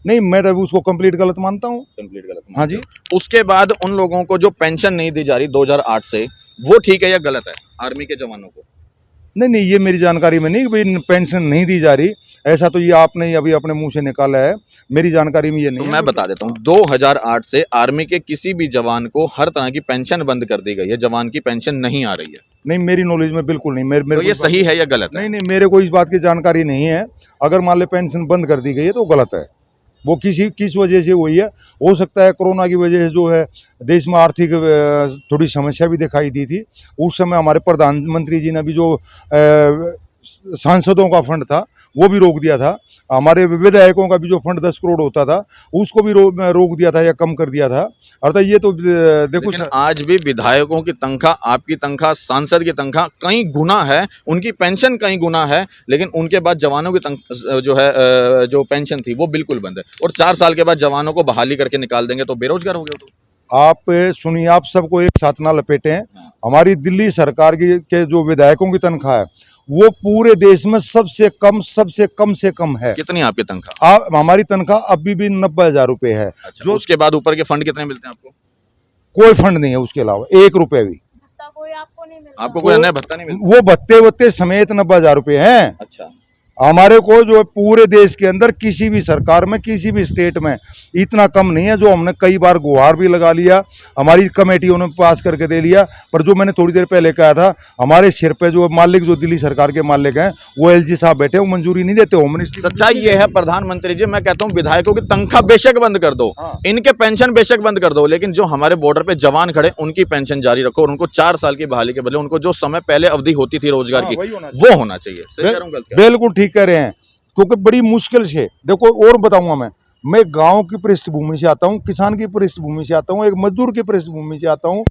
नहीं, मैं तो उसको कंप्लीट गलत मानता हूँ। कंप्लीट गलत? हाँ जी। उसके बाद उन लोगों को जो पेंशन नहीं दी जा रही 2008 से, वो ठीक है या गलत है आर्मी के जवानों को? नहीं, ये मेरी जानकारी में नहीं कि भाई पेंशन नहीं दी जा रही, ऐसा तो ये आपने अभी अपने मुंह से निकाला है, मेरी जानकारी में ये नहीं तो है। मैं बता देता हूँ, 2008 से आर्मी के किसी भी जवान को हर तरह की पेंशन बंद कर दी गई है, जवान की पेंशन नहीं आ रही है। नहीं, मेरी नॉलेज में बिल्कुल नहीं। मेरे तो ये सही है या गलत है? नहीं, मेरे को इस बात की जानकारी नहीं है। अगर मान ले पेंशन बंद कर दी गई है तो गलत है। वो किस वजह से हुई है, हो सकता है कोरोना की वजह से जो है देश में आर्थिक थोड़ी समस्या भी दिखाई दी थी। उस समय हमारे प्रधानमंत्री जी ने भी जो सांसदों का फंड था वो भी रोक दिया था, हमारे विधायकों का भी जो फंड 10 करोड़ होता था उसको भी रोक दिया था या कम कर दिया था। अर्थात ये तो देखो, लेकिन आज भी विधायकों की तनख्वाह, आपकी तनख्वाह, सांसद की तनख्वाह कई गुना है, उनकी पेंशन कई गुना है, लेकिन उनके बाद जवानों की जो है जो पेंशन थी वो बिल्कुल बंद है। और 4 साल के बाद जवानों को बहाली करके निकाल देंगे तो बेरोजगार हो गए। तो आप सुनिए, आप सबको एक साथ ना लपेटे हैं। हमारी दिल्ली सरकार के जो विधायकों की तनख्वाह है वो पूरे देश में सबसे कम से कम है। कितनी आपकी तनख्वाह? हमारी तनख्वाह अभी भी 90,000 रुपए है। अच्छा, जो उसके बाद ऊपर के फंड कितने मिलते हैं आपको? कोई फंड नहीं है उसके अलावा, 1 रुपए भी। भत्ता कोई आपको नहीं मिलता? आपको कोई अन्य भत्ता नहीं मिलता? वो भत्ते समेत 90,000 रुपए हैं। अच्छा, हमारे को जो पूरे देश के अंदर किसी भी सरकार में किसी भी स्टेट में इतना कम नहीं है। जो हमने कई बार गुहार भी लगा लिया, हमारी कमेटियों ने पास करके दे लिया, पर जो मैंने थोड़ी देर पहले कहा था, हमारे सिर पे जो मालिक, जो दिल्ली सरकार के मालिक हैं, वो एलजी साहब बैठे, वो मंजूरी नहीं देते। होम मिनिस्ट्री सच्चाई ये है प्रधानमंत्री जी, मैं कहता हूँ विधायकों की तनख्वाह बेशक बंद कर दो, हाँ। इनके पेंशन बेशक बंद कर दो, लेकिन जो हमारे बॉर्डर पे जवान खड़े उनकी पेंशन जारी रखो और उनको 4 साल की बहाली के बदले उनको जो समय पहले अवधि होती थी रोजगार की, वो होना चाहिए। सही कह रहा हूं, गलत कह रहा हूं? बिल्कुल ठीक कह रहे हैं, क्योंकि बड़ी मुश्किल से देखो। और बताऊंगा, मैं गांव की पृष्ठभूमि से आता हूं, किसान की पृष्ठभूमि से आता हूं, एक मजदूर की पृष्ठभूमि से आता हूं।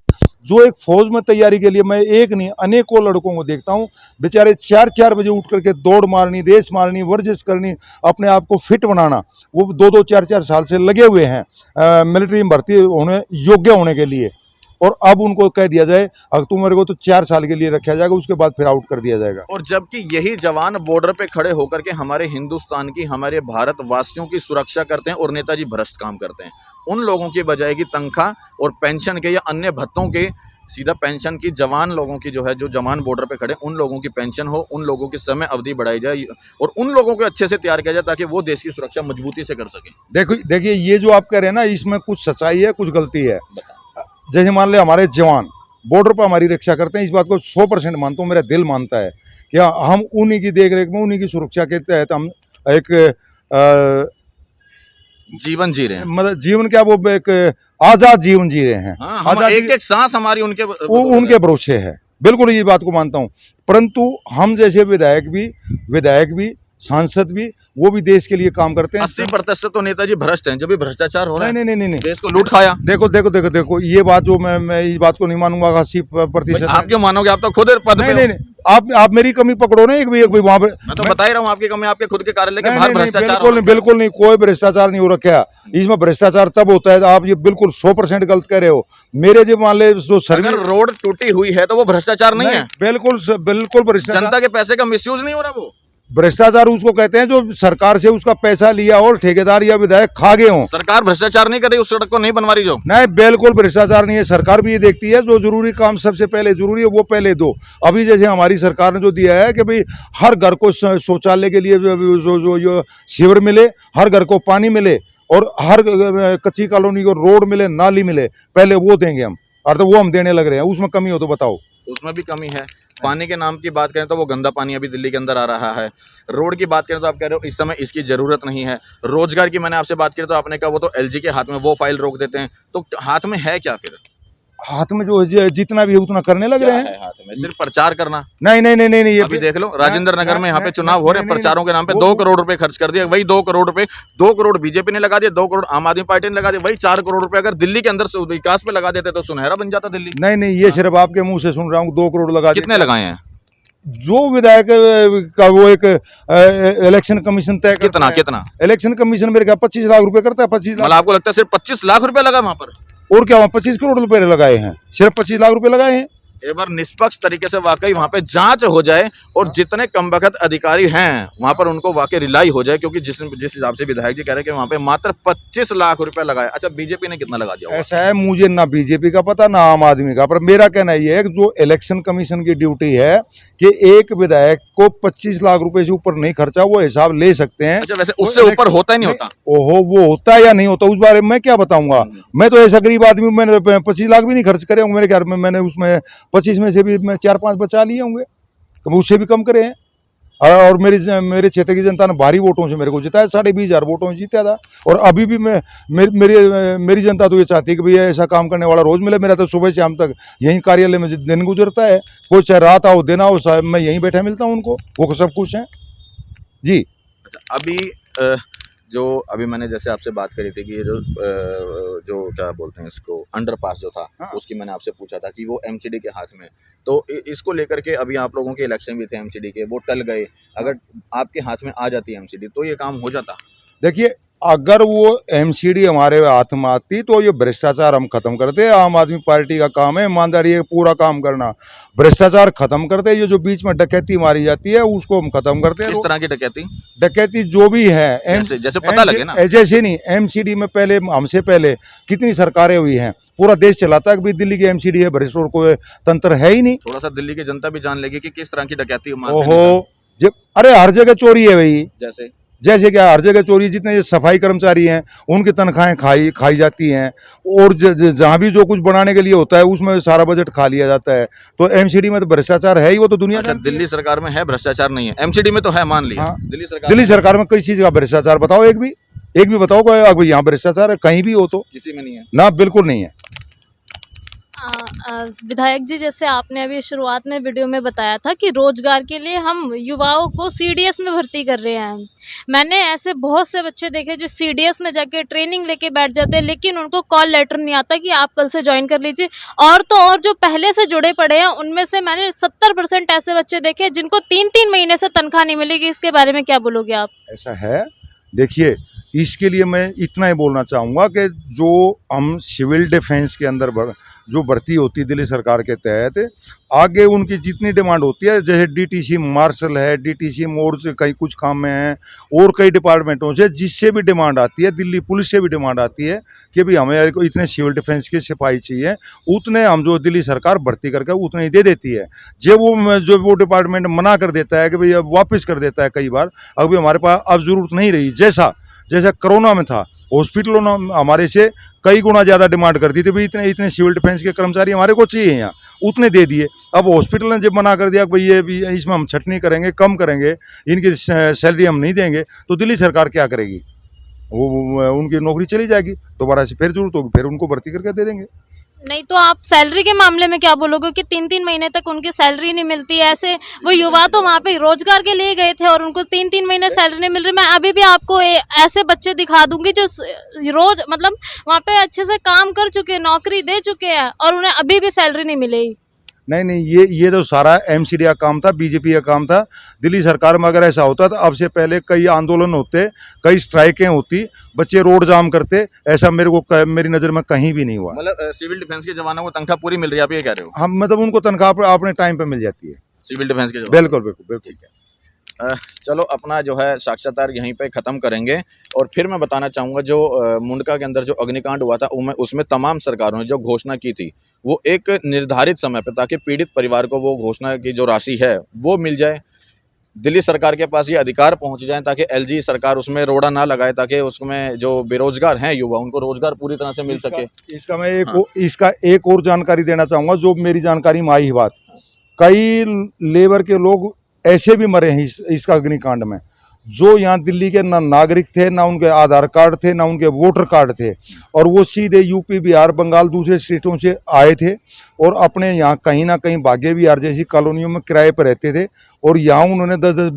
जो एक फौज में तैयारी के लिए मैं एक नहीं अनेकों लड़कों को देखता हूं, बेचारे 4-4 बजे उठ करके दौड़ मारनी, रेस मारनी, वर्जिश करनी, अपने आप को फिट बनाना, वो 2-2, 4-4 साल से लगे हुए हैं मिलिट्री में भर्ती होने योग्य होने के लिए। और अब उनको कह दिया जाए अगर तुम मेरे को तो 4 साल के लिए रखा जाएगा, उसके बाद फिर आउट कर दिया जाएगा। और जबकि यही जवान बॉर्डर पे खड़े होकर के हमारे हिंदुस्तान की, हमारे भारतवासियों की सुरक्षा करते हैं और नेताजी भ्रष्ट काम करते हैं। उन लोगों की बजाय की तनख्वाह और पेंशन के या अन्य भत्तों के, सीधा पेंशन की जवान लोगों की जो है, जो जवान बॉर्डर पे खड़े, उन लोगों की पेंशन हो, उन लोगों की समय अवधि बढ़ाई जाए और उन लोगों को अच्छे से तैयार किया जाए ताकि वो देश की सुरक्षा मजबूती से कर सके। देखिए ये जो आप कह रहे हैं ना, इसमें कुछ सच्चाई है, कुछ गलती है। जैसे मान ले हमारे जवान बॉर्डर पर हमारी रक्षा करते हैं, इस बात को 100% मानता हूँ, मेरा दिल मानता है कि हम उन्हीं की देखरेख में, उन्हीं की सुरक्षा के तहत हम एक जीवन जी रहे हैं। मतलब जीवन क्या, वो एक आजाद जीवन जी रहे हैं। हाँ, आजादी एक सांस हमारी उनके भरोसे है, बिल्कुल ये बात को मानता हूँ। परंतु हम जैसे विधायक भी सांसद भी, वो भी देश के लिए काम करते हैं। 80% तो नेताजी भ्रष्ट हैं, जब भी भ्रष्टाचार हो रहा है। नहीं, देश को लूट खाया। देखो, ये बात जो मैं इस बात को नहीं मानूंगा 80%। आप क्यों मानोगे, आप तो खुद पद पे हो। नहीं, आप मेरी कमी पकड़ो ना, एक भी वहां पे मैं तो बता ही रहा हूँ आपकी कमी, आपके खुद के कार्यालय के नहीं, बाहर नहीं, नहीं, भ्रष्टाचार बिल्कुल नहीं, बिल्कुल नहीं, कोई भ्रष्टाचार नहीं हो रखा। इसमें भ्रष्टाचार तब होता है, आप ये बिल्कुल 100% गलत कह रहे हो। मेरे जो मान ले जो सर्विस, अगर रोड टूटी हुई है तो वो भ्रष्टाचार नहीं है, बिल्कुल बिल्कुल भ्रष्टाचार। जनता के पैसे का मिसयूज नहीं हो रहा। वो भ्रष्टाचार उसको कहते हैं जो सरकार से उसका पैसा लिया और ठेकेदार या विधायक खा गए हों। सरकार भ्रष्टाचार नहीं कर रही, उस सड़क को नहीं बनवा रही जो। नहीं, बिल्कुल भ्रष्टाचार नहीं है। सरकार भी ये देखती है जो जरूरी काम सबसे पहले जरूरी है वो पहले दो। अभी जैसे हमारी सरकार ने जो दिया है कि भाई हर घर को शौचालय के लिए जो सीवर मिले, हर घर को पानी मिले और हर कच्ची कॉलोनी को रोड मिले, नाली मिले, पहले वो देंगे हम, और तो वो हम देने लग रहे हैं। उसमें कमी हो तो बताओ। उसमें भी कमी है। पानी के नाम की बात करें तो वो गंदा पानी अभी दिल्ली के अंदर आ रहा है। रोड की बात करें तो आप कह रहे हो इस समय इसकी जरूरत नहीं है। रोजगार की मैंने आपसे बात की तो आपने कहा वो तो एलजी के हाथ में, वो फाइल रोक देते हैं। तो हाथ में है क्या फिर? हाथ में जो जितना भी है उतना करने लग रहे हैं। क्या है हाथ में? सिर्फ प्रचार करना। नहीं नहीं नहीं नहीं, नहीं, अभी देख लो राजेंद्र नगर में यहाँ पे चुनाव हो रहे हैं, प्रचारों के नाम पे 2 करोड़ रुपए खर्च कर दिए। वही 2 करोड़ रुपए, 2 करोड़ बीजेपी ने लगा दिए, 2 करोड़ आम आदमी पार्टी ने लगा दिए। वही 4 करोड़ रुपए अगर दिल्ली के अंदर विकास पे लगा देते तो सुनहरा बन जाता दिल्ली। नहीं नहीं, ये सिर्फ आपके मुंह से सुन रहा हूँ। 2 करोड़ लगा कितने लगाए हैं? जो विधायक का वो एक इलेक्शन कमीशन तय करता कितना है। कितना? इलेक्शन कमीशन मेरे ख्याल 25 लाख रुपए करता है। 25 लाख, मतलब आपको लगता है सिर्फ 25 लाख रुपए लगा वहां पर? और क्या, 25 करोड़ रुपए लगाए हैं, सिर्फ 25 लाख रुपए लगाए हैं। एक बार निष्पक्ष तरीके से वाकई वहां पे जांच हो जाए और जितने कमबख्त अधिकारी हैं वहां पर उनको वाकई रिलाई हो जाए, क्योंकि जिस हिसाब से विधायक जी कह रहे हैं कि वहां पे मात्र 25 लाख रुपए लगाए। अच्छा, बीजेपी ने कितना लगा दिया? ऐसा है, मुझे ना बीजेपी का पता ना आम आदमी का, पर मेरा कहना ये है कि जो इलेक्शन कमीशन की ड्यूटी है कि एक विधायक को 25 लाख रुपए से ऊपर नहीं खर्चा, वो हिसाब ले सकते हैं। अच्छा, वैसे उससे ऊपर होता ही नहीं होता? ओहो, वो होता है या नहीं होता उस बारे में मैं क्या बताऊंगा। मैं तो ऐसा गरीब आदमी, मैंने 25 लाख भी नहीं खर्च करे होंगे मेरे घर में। मैंने उसमें 25 में से भी 4-5 बचा लिए होंगे, तो उससे भी कम करे हैं। और मेरे क्षेत्र की जनता ने भारी वोटों से मेरे को जिताया, 20,500 वोटों से जीता था। और अभी भी मेरी जनता तो ये चाहती है कि भैया ऐसा काम करने वाला रोज मिले। मेरा तो सुबह शाम तक यहीं कार्यालय में दिन गुजरता है, कोई चाहे रात आओ दिन आओ, मैं यहीं बैठा मिलता हूँ उनको, वो सब कुछ है जी। अच्छा, अभी जो अभी मैंने जैसे आपसे बात करी थी कि ये जो क्या बोलते हैं इसको, अंडरपास जो था, हाँ। उसकी मैंने आपसे पूछा था कि वो एमसीडी के हाथ में, तो इसको लेकर के अभी आप लोगों के इलेक्शन भी थे एमसीडी के, वो टल गए। अगर आपके हाथ में आ जाती एमसीडी तो ये काम हो जाता? देखिए, अगर वो एमसीडी हमारे हाथ में आती तो ये भ्रष्टाचार हम खत्म करते। आम आदमी पार्टी का काम है ईमानदारी है पूरा काम करना, भ्रष्टाचार खत्म करते। ये जो बीच में डकैती मारी जाती है उसको हम खत्म करते हैं। किस तरह की डकैती? डकैती जो भी है, जैसे पता लगे ना। जैसे नहीं, एमसीडी में पहले हमसे पहले कितनी सरकारें हुई हैं, पूरा देश चलाता है कि भाई दिल्ली की एमसीडी है, भ्रष्ट और कोई तंत्र है ही नहीं। थोड़ा सा दिल्ली की जनता भी जान लेगी कि किस तरह की डकैती। ओहो, जब अरे हर जगह चोरी है भाई। जैसे क्या हर जगह चोरी, जितने ये सफाई कर्मचारी हैं उनकी तनख्वाहें खाई जाती हैं, और जहाँ भी जो कुछ बनाने के लिए होता है उसमें सारा बजट खा लिया जाता है। तो एमसीडी में तो भ्रष्टाचार है ही, वो तो दुनिया। अच्छा, दिल्ली सरकार में है भ्रष्टाचार नहीं है, एमसीडी में तो है, मान लिया। हाँ। दिल्ली सरकार में किस चीज का भ्रष्टाचार बताओ, एक भी बताओ कोई यहाँ भ्रष्टाचार है कहीं भी हो तो? किसी में नहीं है ना, बिल्कुल नहीं है। विधायक जी, जैसे आपने अभी शुरुआत में वीडियो में बताया था कि रोजगार के लिए हम युवाओं को सीडीएस में भर्ती कर रहे हैं। मैंने ऐसे बहुत से बच्चे देखे जो सीडीएस में जाके ट्रेनिंग लेके बैठ जाते हैं, लेकिन उनको कॉल लेटर नहीं आता कि आप कल से ज्वाइन कर लीजिए। और तो और जो पहले से जुड़े पड़े हैं उनमें से मैंने 70% ऐसे बच्चे देखे जिनको 3-3 महीने से तनख्वाह नहीं मिलेगी। इसके बारे में क्या बोलोगे आप? ऐसा है, देखिए, इसके लिए मैं इतना ही बोलना चाहूँगा कि जो हम सिविल डिफेंस के अंदर जो भर्ती होती है दिल्ली सरकार के तहत, आगे उनकी जितनी डिमांड होती है, जैसे डीटीसी मार्शल है, डीटीसी मोर से कई कुछ काम में है, और कई डिपार्टमेंटों से जिससे भी डिमांड आती है, दिल्ली पुलिस से भी डिमांड आती है कि भाई हमें को इतने सिविल डिफेंस के सिपाही चाहिए, उतने हम जो दिल्ली सरकार भर्ती करके उतने ही दे देती है। जो वो डिपार्टमेंट मना कर देता है कि भाई वापस कर देता है कई बार, अभी हमारे पास अब जरूरत नहीं रही। जैसा कोरोना में था, हॉस्पिटलों ने हमारे से कई गुना ज़्यादा डिमांड करती थी, भाई इतने सिविल डिफेंस के कर्मचारी हमारे को चाहिए यहाँ, उतने दे दिए। अब हॉस्पिटल ने जब मना कर दिया कि भाई ये इसमें हम छटनी करेंगे, कम करेंगे, इनकी सैलरी हम नहीं देंगे, तो दिल्ली सरकार क्या करेगी? वो उनकी नौकरी चली जाएगी, दोबारा से फिर जरूरत होगी, फिर उनको भर्ती करके दे देंगे। नहीं तो आप सैलरी के मामले में क्या बोलोगे कि 3-3 महीने तक उनकी सैलरी नहीं मिलती है? ऐसे वो युवा तो वहाँ पे रोजगार के लिए गए थे और उनको 3-3 महीने सैलरी नहीं मिल रही। मैं अभी भी आपको ऐसे बच्चे दिखा दूंगी जो रोज वहाँ पे अच्छे से काम कर चुके हैं, नौकरी दे चुके हैं, और उन्हें अभी भी सैलरी नहीं मिलेगी। नहीं, ये तो सारा एमसीडी का काम था, बीजेपी का काम था। दिल्ली सरकार में अगर ऐसा होता तो अब से पहले कई आंदोलन होते, कई स्ट्राइकें होती, बच्चे रोड जाम करते। ऐसा मेरी नज़र में कहीं भी नहीं हुआ। मतलब सिविल डिफेंस के जवानों को तनख्वाह पूरी मिल रही है, आप ये कह रहे हो? हम मतलब उनको तनख्वाह अपने टाइम पे मिल जाती है। सिविल डिफेंस के जवान, बिल्कुल बिल्कुल बिल्कुल। चलो अपना जो है साक्षात्कार यहीं पे ख़त्म करेंगे और फिर मैं बताना चाहूँगा जो मुंडका के अंदर जो अग्निकांड हुआ था उसमें तमाम सरकारों ने जो घोषणा की थी वो एक निर्धारित समय पे, ताकि पीड़ित परिवार को वो घोषणा की जो राशि है वो मिल जाए, दिल्ली सरकार के पास ये अधिकार पहुंच जाए, ताकि एलजी सरकार उसमें रोड़ा ना लगाए, ताकि उसमें जो बेरोजगार हैं युवा उनको रोजगार पूरी तरह से मिल सके। इसका एक और जानकारी देना चाहूँगा, जो मेरी जानकारी में आई बात, कई लेबर के लोग ऐसे भी मरे हैं इसका अग्निकांड में, जो यहाँ दिल्ली के ना नागरिक थे, ना उनके आधार कार्ड थे, ना उनके वोटर कार्ड थे, और वो सीधे यूपी, बिहार, बंगाल, दूसरे स्टेटों से आए थे और अपने यहाँ कहीं ना कहीं भाग्य विहार जैसी कॉलोनियों में किराए पर रहते थे, और यहाँ उन्होंने 10-10,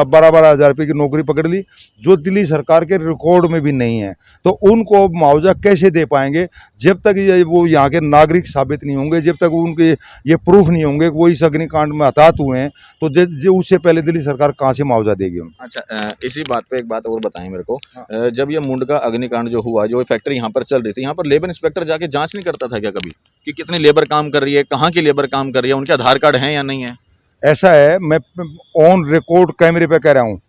12-12 हज़ार रुपये की नौकरी पकड़ ली, जो दिल्ली सरकार के रिकॉर्ड में भी नहीं है। तो उनको मुआवजा कैसे दे पाएंगे जब तक वो यहाँ के नागरिक साबित नहीं होंगे, जब तक उनके ये प्रूफ नहीं होंगे कि वो इस अग्निकांड में हताहत हुए हैं, तो उससे पहले दिल्ली सरकार कहाँ से मुआवजा देगी उनको? अच्छा, इसी बात पे एक बात और बताएं मेरे को। जब ये मुंडका अग्निकांड जो हुआ, जो फैक्ट्री यहाँ पर चल रही थी, यहाँ पर लेबर इंस्पेक्टर जाके जांच नहीं करता था क्या कभी कि कितनी लेबर काम कर रही है, कहाँ की लेबर काम कर रही है, उनके आधार कार्ड हैं या नहीं है? ऐसा है, मैं ऑन रिकॉर्ड कैमरे पे कह रहा हूँ,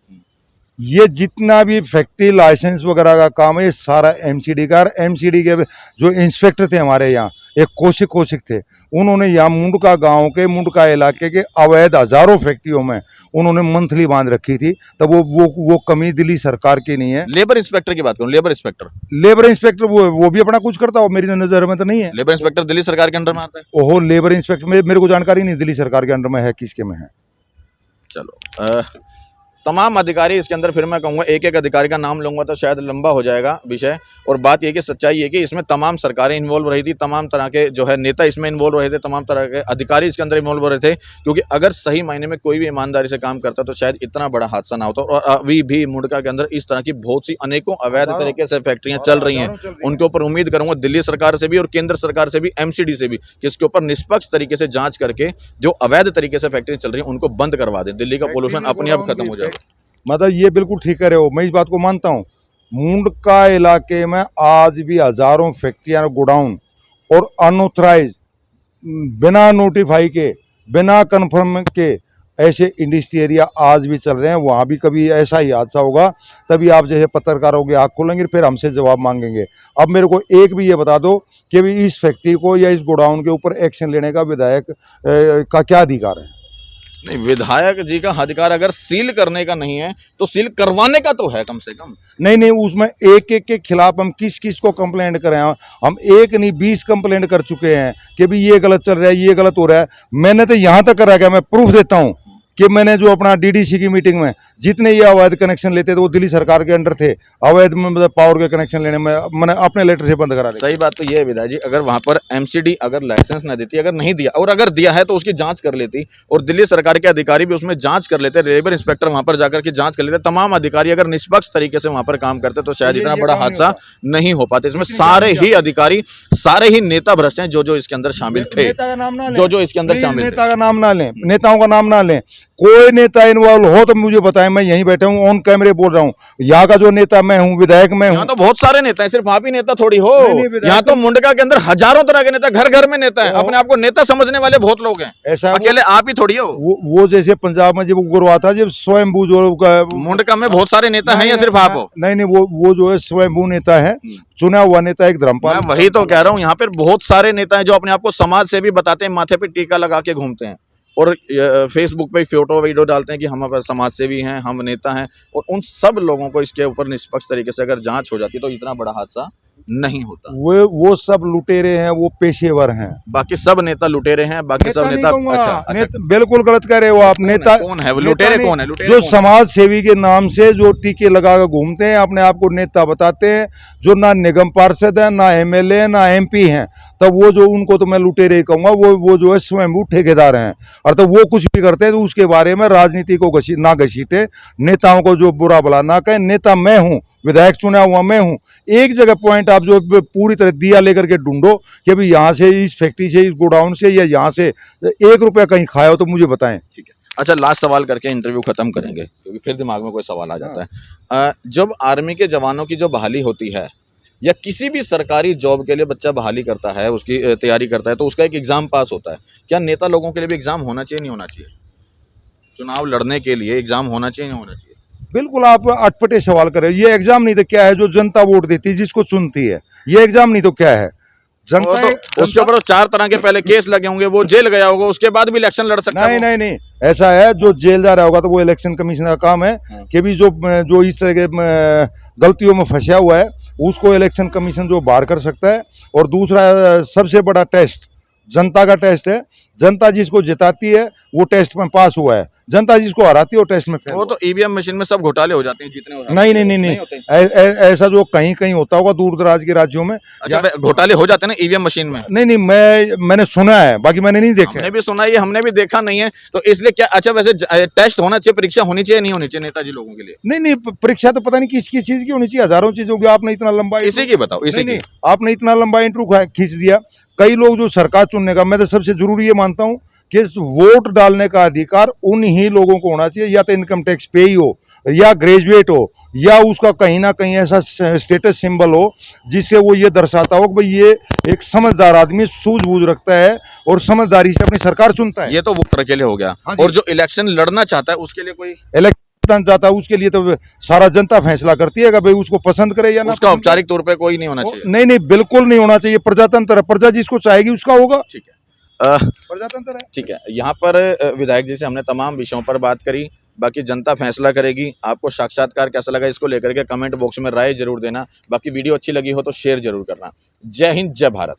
ये जितना भी फैक्ट्री लाइसेंस वगैरह का काम है ये सारा एमसीडी का। एमसीडी के जो इंस्पेक्टर थे हमारे यहाँ, एक कौशिक थे, उन्होंने यहाँ मुंडका गांव के, मुंडका इलाके के अवैध हजारों फैक्ट्रियों में उन्होंने मंथली बांध रखी थी। तब वो कमी दिल्ली सरकार की नहीं है। लेबर इंस्पेक्टर की बात करूँ, लेबर इंस्पेक्टर वो भी अपना कुछ करता हो, मेरी नजर में तो नहीं है। लेबर इंस्पेक्टर दिल्ली सरकार के अंडर में आता है? ओहो, लेबर इंस्पेक्टर मेरे को जानकारी नहीं दिल्ली सरकार के अंडर में है, किसके में है। चलो तमाम अधिकारी इसके अंदर, फिर मैं कहूँगा एक एक अधिकारी का नाम लूँगा तो शायद लंबा हो जाएगा विषय, और बात ये कि सच्चाई ये कि इसमें तमाम सरकारें इन्वॉल्व रही थी, तमाम तरह के जो है नेता इसमें इन्वॉल्व रहे थे, तमाम तरह के अधिकारी इसके अंदर इन्वॉल्व रहे थे, क्योंकि अगर सही मायने में कोई भी ईमानदारी से काम करता तो शायद इतना बड़ा हादसा ना होता। और अभी भी मुंडका के अंदर इस तरह की बहुत सी अनेकों अवैध तरीके से फैक्ट्रियाँ चल रही हैं, उनके ऊपर उम्मीद करूँगा दिल्ली सरकार से भी और केंद्र सरकार से भी, एमसीडी से भी, कि इसके ऊपर निष्पक्ष तरीके से जाँच करके जो अवैध तरीके से फैक्ट्री चल रही है उनको बंद करवा दें। दिल्ली का पोल्यूशन अपने आप खत्म हो जाएगा। मतलब ये बिल्कुल ठीक कह रहे हो, मैं इस बात को मानता हूँ। मुंडका इलाके में आज भी हजारों फैक्ट्रियां, गोडाउन और अनऑथराइज, बिना नोटिफाई के, बिना कंफर्म के ऐसे इंडस्ट्री एरिया आज भी चल रहे हैं। वहाँ भी कभी ऐसा ही हादसा होगा तभी आप जैसे पत्रकारों की आँख खोलेंगे, फिर हमसे जवाब मांगेंगे। अब मेरे को एक भी ये बता दो कि भी इस फैक्ट्री को या इस गोडाउन के ऊपर एक्शन लेने का विधायक का क्या अधिकार है? नहीं, विधायक जी का अधिकार अगर सील करने का नहीं है तो सील करवाने का तो है कम से कम। नहीं, उसमें एक एक के खिलाफ हम किस को कंप्लेंट करें? हम एक नहीं 20 कंप्लेंट कर चुके हैं कि भी ये गलत चल रहा है, ये गलत हो रहा है। मैंने तो यहाँ तक करा, मैं प्रूफ देता हूँ कि मैंने जो अपना डीडीसी की मीटिंग में जितने ये अवैध कनेक्शन लेते थे वो दिल्ली सरकार के अंडर थे। अवैध मतलब पावर के कनेक्शन लेने में मैंने अपने लेटर से बंद करा दिया। सही बात तो ये है विधायक जी, अगर वहां पर एमसीडी अगर लाइसेंस ना देती, अगर नहीं दिया, और अगर दिया है तो उसकी जांच कर लेती, और दिल्ली सरकार के अधिकारी भी उसमें जांच कर लेते, लेबर इंस्पेक्टर वहां पर जाकर के जांच कर लेते, तमाम अधिकारी अगर निष्पक्ष तरीके से वहां पर काम करते तो शायद इतना बड़ा हादसा नहीं हो पाता। इसमें सारे ही अधिकारी, सारे ही नेता भ्रष्ट हैं जो इसके अंदर शामिल थे, जो इसके अंदर शामिल। नेता का नाम ना लें, नेताओं का नाम ना लें। कोई नेता इन्वॉल्व हो तो मुझे बताएं, मैं यहीं बैठा हूँ, ऑन कैमरे बोल रहा हूँ। यहाँ का जो नेता मैं हूँ, विधायक मैं हूँ। यहाँ तो बहुत सारे नेता हैं, सिर्फ आप ही नेता थोड़ी हो। यहाँ तो मुंडका के अंदर हजारों तरह के नेता, घर घर में नेता है, अपने आप को नेता समझने वाले बहुत लोग हैं। ऐसा अकेले आप ही थोड़ी हो। वो जैसे पंजाब में जब उग्रवाद था, जब स्वयंभू जो मुंडका में बहुत सारे नेता हैं या सिर्फ आप हो? नहीं, वो जो है स्वयंभू नेता है, चुना हुआ नेता, एक धर्मपाल। मैं वही तो कह रहा हूँ, यहाँ पर बहुत सारे नेता हैं जो अपने आप को समाज से भी बताते हैं, माथे पे टीका लगा के घूमते हैं और फेसबुक पे फोटो वीडियो डालते हैं कि हम समाज सेवी हैं, हम नेता हैं। और उन सब लोगों को इसके ऊपर निष्पक्ष तरीके से अगर जांच हो जाती तो इतना बड़ा हादसा नहीं होता। वो सब लुटेरे हैं, वो पेशेवर हैं। बाकी सब नेता लुटेरे हैं, बाकी सब नेता। अच्छा, बिल्कुल गलत कह रहे हो आप। नेता कौन है? लुटेरे कौन है? जो समाज सेवी के नाम से जो टीके लगा कर घूमते हैं, अपने आप को नेता बताते हैं, जो ना निगम पार्षद है, ना एमएलए, ना एमपी हैं, तब वो जो उनको तो मैं लुटेरे कहूंगा। वो जो है स्वयंभू ठेकेदार हैं। और तो वो कुछ भी करते हैं तो उसके बारे में राजनीति को ना घसीटे, नेताओं को जो बुरा भला ना कहें। नेता मैं हूँ, विधायक चुना हुआ मैं हूं। एक जगह पॉइंट आप जो पूरी तरह दिया लेकर के ढूंढो कि अभी यहाँ से इस फैक्ट्री से, इस गोडाउन से, या यहाँ से 1 रुपया कहीं खाया हो तो मुझे बताएं। ठीक है, अच्छा लास्ट सवाल करके इंटरव्यू खत्म करेंगे क्योंकि फिर दिमाग में कोई सवाल आ जाता है। जब आर्मी के जवानों की जो बहाली होती है या किसी भी सरकारी जॉब के लिए बच्चा बहाली करता है, उसकी तैयारी करता है, तो उसका एक एग्जाम पास होता है। क्या नेता लोगों के लिए भी एग्जाम होना चाहिए, नहीं होना चाहिए? चुनाव लड़ने के लिए एग्जाम होना चाहिए, नहीं होना चाहिए? बिल्कुल, आप अटपटे सवाल कर रहे हो। ये एग्जाम नहीं तो क्या है? जो जनता वोट देती है, जिसको चुनती है, ये एग्जाम नहीं तो क्या है? जनता तो उसके ऊपर 4 तरह के पहले केस लगे होंगे, वो जेल गया होगा, उसके बाद भी इलेक्शन लड़ सकता है। नहीं नहीं, ऐसा है, जो जेल जा रहा होगा तो वो इलेक्शन कमीशन का काम है कि भी जो इस तरह के गलतियों में फंसा हुआ है उसको इलेक्शन कमीशन जो बाहर कर सकता है। और दूसरा सबसे बड़ा टेस्ट जनता का टेस्ट है। जनता जिसको जिताती है वो टेस्ट में पास हुआ है, जनता जिसको हराती है वो टेस्ट में फेल। वो तो ईवीएम मशीन में सब घोटाले हो जाते हैं, जीतने हो नहीं नहीं नहीं नहीं, ऐसा जो कहीं कहीं होता होगा दूर दराज के राज्यों में। अच्छा, घोटाले हो जाते हैं ना ईवीएम मशीन में? नहीं नहीं, मैंने सुना है, बाकी मैंने नहीं देखा। हमने भी सुना है, हमने भी देखा नहीं है, तो इसलिए क्या अच्छा वैसे टेस्ट होना चाहिए, परीक्षा होनी चाहिए, नहीं होनी चाहिए नेताजी लोगों के लिए? नहीं नहीं, परीक्षा तो पता नहीं किस किस चीज की होनी चाहिए, हजारों चीजों की। आपने इतना लंबा इसी की बताओ, इसी की। आपने इतना लंबा इंटरव्यू खींच दिया। कई लोग जो सरकार चुनने का, मैं तो सबसे जरूरी ये मानता हूं कि वोट डालने का अधिकार उन ही लोगों को होना चाहिए, या तो इनकम टैक्स पे ही हो, या ग्रेजुएट हो, या उसका कहीं ना कहीं ऐसा स्टेटस सिंबल हो जिससे वो ये दर्शाता हो कि भाई ये एक समझदार आदमी सूझबूझ रखता है और समझदारी से अपनी सरकार चुनता है। ये तो वोटर के लिए हो गया। हाँ जी। और जो इलेक्शन लड़ना चाहता है उसके लिए कोई इलेक्शन जाता है, उसके लिए तो सारा जनता फैसला करती है कि भाई उसको पसंद करे या ना। उसका औपचारिक तौर पे कोई नहीं होना चाहिए? नहीं नहीं, बिल्कुल नहीं होना चाहिए। प्रजातंत्र है, प्रजा जिसको चाहेगी उसका होगा। ठीक है, प्रजातंत्र है। ठीक है। यहाँ पर विधायक जी से हमने तमाम विषयों पर बात करी, बाकी जनता फैसला करेगी। आपको साक्षात्कार कैसा लगा इसको लेकर के कमेंट बॉक्स में राय जरूर देना। बाकी वीडियो अच्छी लगी हो तो शेयर जरूर करना। जय हिंद, जय भारत।